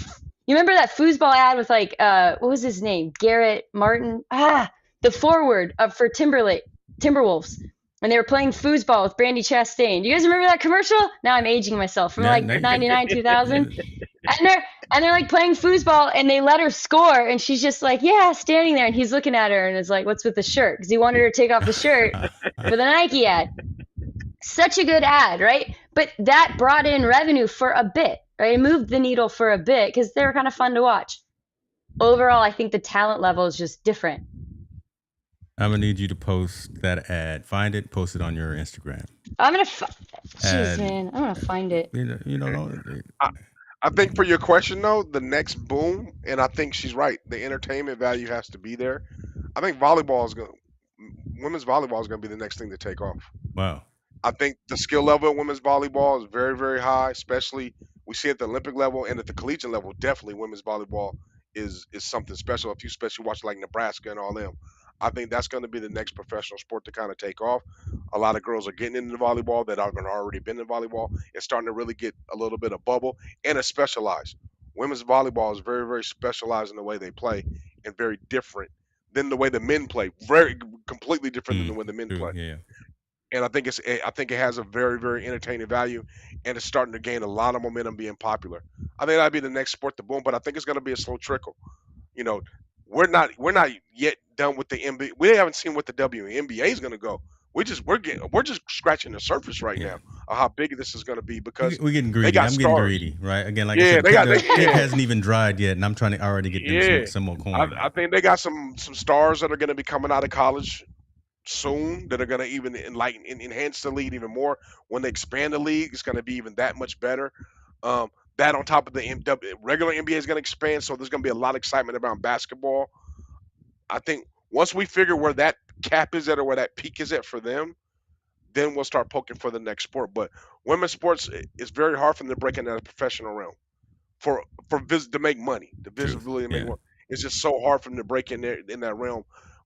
You remember that foosball ad with like, what was his name? Garrett Martin? The forward for Timberwolves. And they were playing foosball with Brandi Chastain. Do you guys remember that commercial? Now I'm aging myself from like 99, 2000. And they're like playing foosball and they let her score and she's just like, yeah, standing there. And he's looking at her and is like, what's with the shirt? Because he wanted her to take off the shirt for the Nike ad. Such a good ad, right? But that brought in revenue for a bit. Right, it moved the needle for a bit because they were kind of fun to watch. Overall, I think the talent level is just different. I'm gonna need you to post that ad. Find it, post it on your Instagram. I'm gonna find it. I think for your question though, the next boom, and I think she's right. The entertainment value has to be there. I think women's volleyball is gonna be the next thing to take off. Wow. I think the skill level of women's volleyball is very, very high, especially we see at the Olympic level and at the collegiate level. Definitely, women's volleyball is something special. If you especially watch like Nebraska and all them, I think that's going to be the next professional sport to kind of take off. A lot of girls are getting into volleyball that have already been in volleyball. It's starting to really get a little bit of bubble and it's specialized. Women's volleyball is very, very specialized in the way they play and very different than the way the men play. Very completely different than the way the men play. Yeah. And I think it has a very, very entertaining value, and it's starting to gain a lot of momentum being popular. I think that'd be the next sport to boom, but I think it's going to be a slow trickle. You know, we're not yet done with the NBA. We haven't seen what the WNBA is going to go. We're just scratching the surface right now of how big this is going to be because we're getting greedy. I'm getting greedy, right? Again, like I said, it hasn't even dried yet, and I'm trying to already get them some more coin. I think they got some stars that are going to be coming out of college soon that are going to even enhance the league even more. When they expand the league, it's going to be even that much better. That on top of the regular NBA is going to expand, so there's going to be a lot of excitement around basketball. I think once we figure where that cap is at or where that peak is at for them, then we'll start poking for the next sport. But women's sports, it's very hard for them to break into the professional realm to make money, the visibility to make money. It's just so hard for them to break in there in that realm.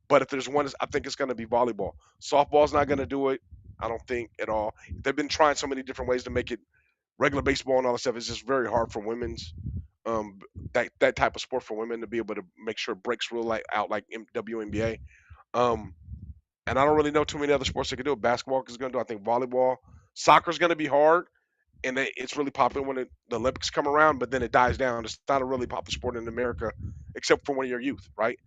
But if there's one, I think it's going to be volleyball. Softball's not going to do it, I don't think, at all. They've been trying so many different ways to make it regular baseball and all that stuff. It's just very hard for women's that type of sport for women to be able to make sure it breaks real out like WNBA. And I don't really know too many other sports that can do it. Basketball is going to do. I think volleyball, soccer is going to be hard. and it's really popular when the Olympics come around, but then it dies down. It's not a really popular sport in America, except for when you're youth, right?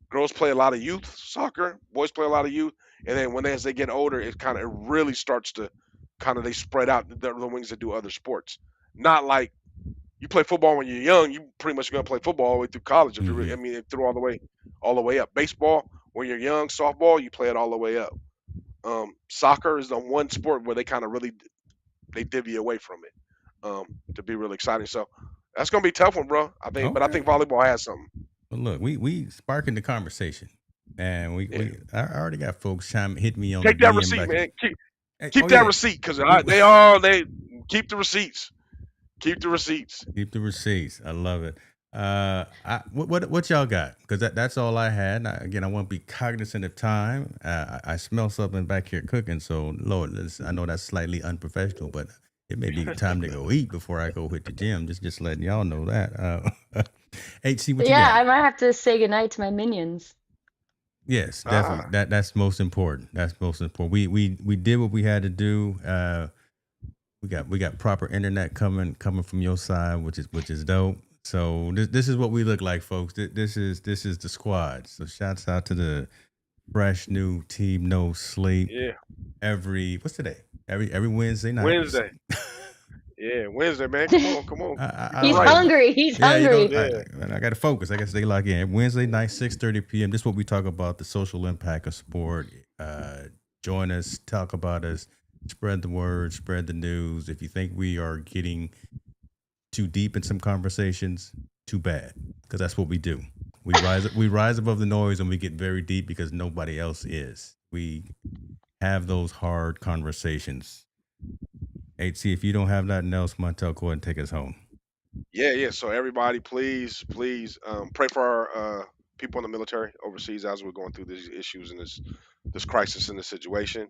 Girls play a lot of youth soccer, boys play a lot of youth, and then as they get older, it really starts to they spread out the wings that do other sports. Not like you play football when you're young, you pretty much gonna play football all the way through college. If Mhm. I mean, through all the way up. Baseball when you're young, softball you play it all the way up. Soccer is the one sport where they really they divvy away from it to be really exciting. So that's gonna be a tough one, bro. I think, but I Okay. think volleyball has something. Well, look, we sparking the conversation, and Yeah. I already got folks hit me on Take the that DM receipt, like, man. hey, Keep oh that yeah, receipt because we- they keep the receipts. Keep the receipts. keep the receipts. I love it. What y'all got? Because that's all I had. Now, again, I want to be cognizant of time. I smell something back here cooking, so Lord, I know that's slightly unprofessional, but it may be time to go eat before I go hit the gym. Just letting y'all know that. HC, what you Yeah, got? I might have to say goodnight to my minions. Yes, definitely. That's most important. That's most important. We did what we had to do. We got proper internet coming from your side, which is dope. So this is what we look like, folks. This is the squad. So shouts out to the fresh new team, No Sleep. Yeah. What's today? Every Wednesday night. Wednesday. Yeah, Wednesday, man. Come on. He's right. hungry. He's hungry. I got to focus. I got to stay locked in. Wednesday night, 6:30 p.m. This is what we talk about, the social impact of sport. Join us, talk about us, spread the word, spread the news. If you think we are getting too deep in some conversations, too bad, because that's what we do. We rise above the noise and we get very deep because nobody else is. We have those hard conversations. HC, if you don't have nothing else, Montel, go ahead and take us home. Yeah. So everybody, please, pray for our people in the military overseas as we're going through these issues and this crisis in this situation.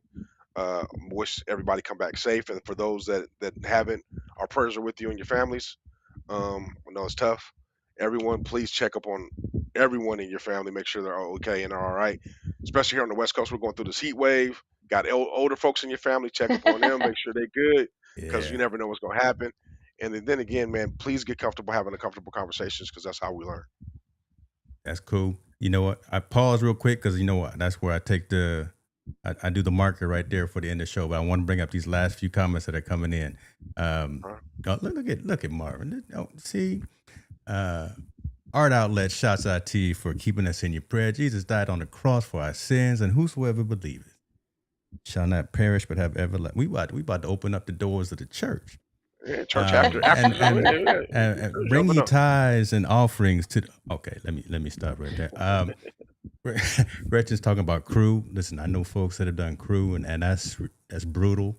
Wish everybody come back safe, and for those that haven't, our prayers are with you and your families. I know it's tough. Everyone, please check up on everyone in your family, make sure they're okay and they're all right. Especially here on the West Coast, we're going through this heat wave. Got older folks in your family, check up on them, make sure they're good, because you never know what's going to happen. And then again, man, please get comfortable having the comfortable conversations, because that's how we learn. That's cool. You know what? I pause real quick because you know what? That's where I take I do the marker right there for the end of the show. But I want to bring up these last few comments that are coming in. Look at Marvin. Oh, see, Art Outlet shouts out to you for keeping us in your prayer. Jesus died on the cross for our sins, and whosoever believeth shall not perish but have everlasting. We about to open up the doors of the church. Yeah, church after and bring ye tithes and offerings to. Okay, let me stop right there. Gretchen's talking about crew. Listen, I know folks that have done crew, and that's brutal.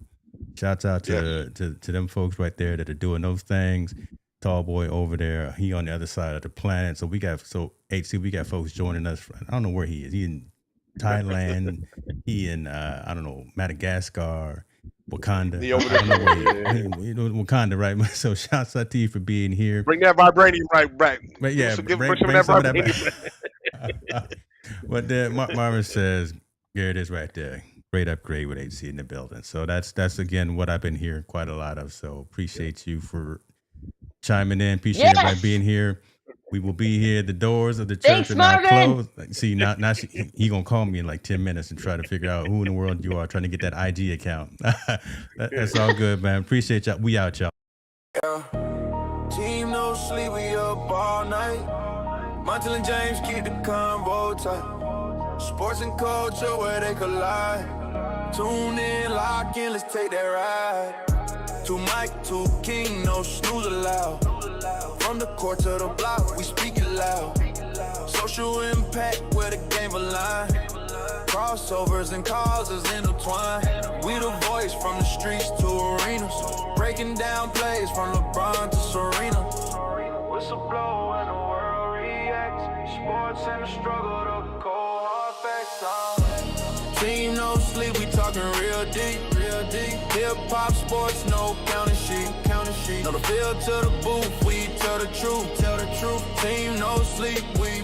Shouts out to them folks right there that are doing those things. Tall boy over there, he on the other side of the planet. So we got folks joining us. I don't know where he is. He in Thailand. He in I don't know, Madagascar. Wakanda. I don't know where he is. Wakanda, right? So shouts out to you for being here. Bring that vibranium right back. But yeah, bring some of that back. But Marvin says, there it is right there. Great upgrade with HC in the building. So that's again what I've been hearing quite a lot of. So appreciate you for chiming in. Appreciate everybody being here. We will be here. The doors of the church are now closed. See, now he gonna call me in like 10 minutes and try to figure out who in the world you are, trying to get that IG account. That's all good, man. Appreciate y'all. We out, y'all. Yeah. Team No Sleep, we up all night. Montel and James keep the convo tight. Sports and culture where they collide. Tune in, lock in, let's take that ride. To Mike, to King, no snooze allowed. From the court to the block, we speak it loud. Social impact where the game align. Crossovers and causes intertwined. We the voice from the streets to arenas. Breaking down plays from LeBron to Serena. Whistle blow and the world reacts. Sports and the struggle, the cold hard facts. Team No Sleep, we talking real deep. Hip hop, sports, no counting sheet. Know the field to the booth, we tell the truth. Team No Sleep, we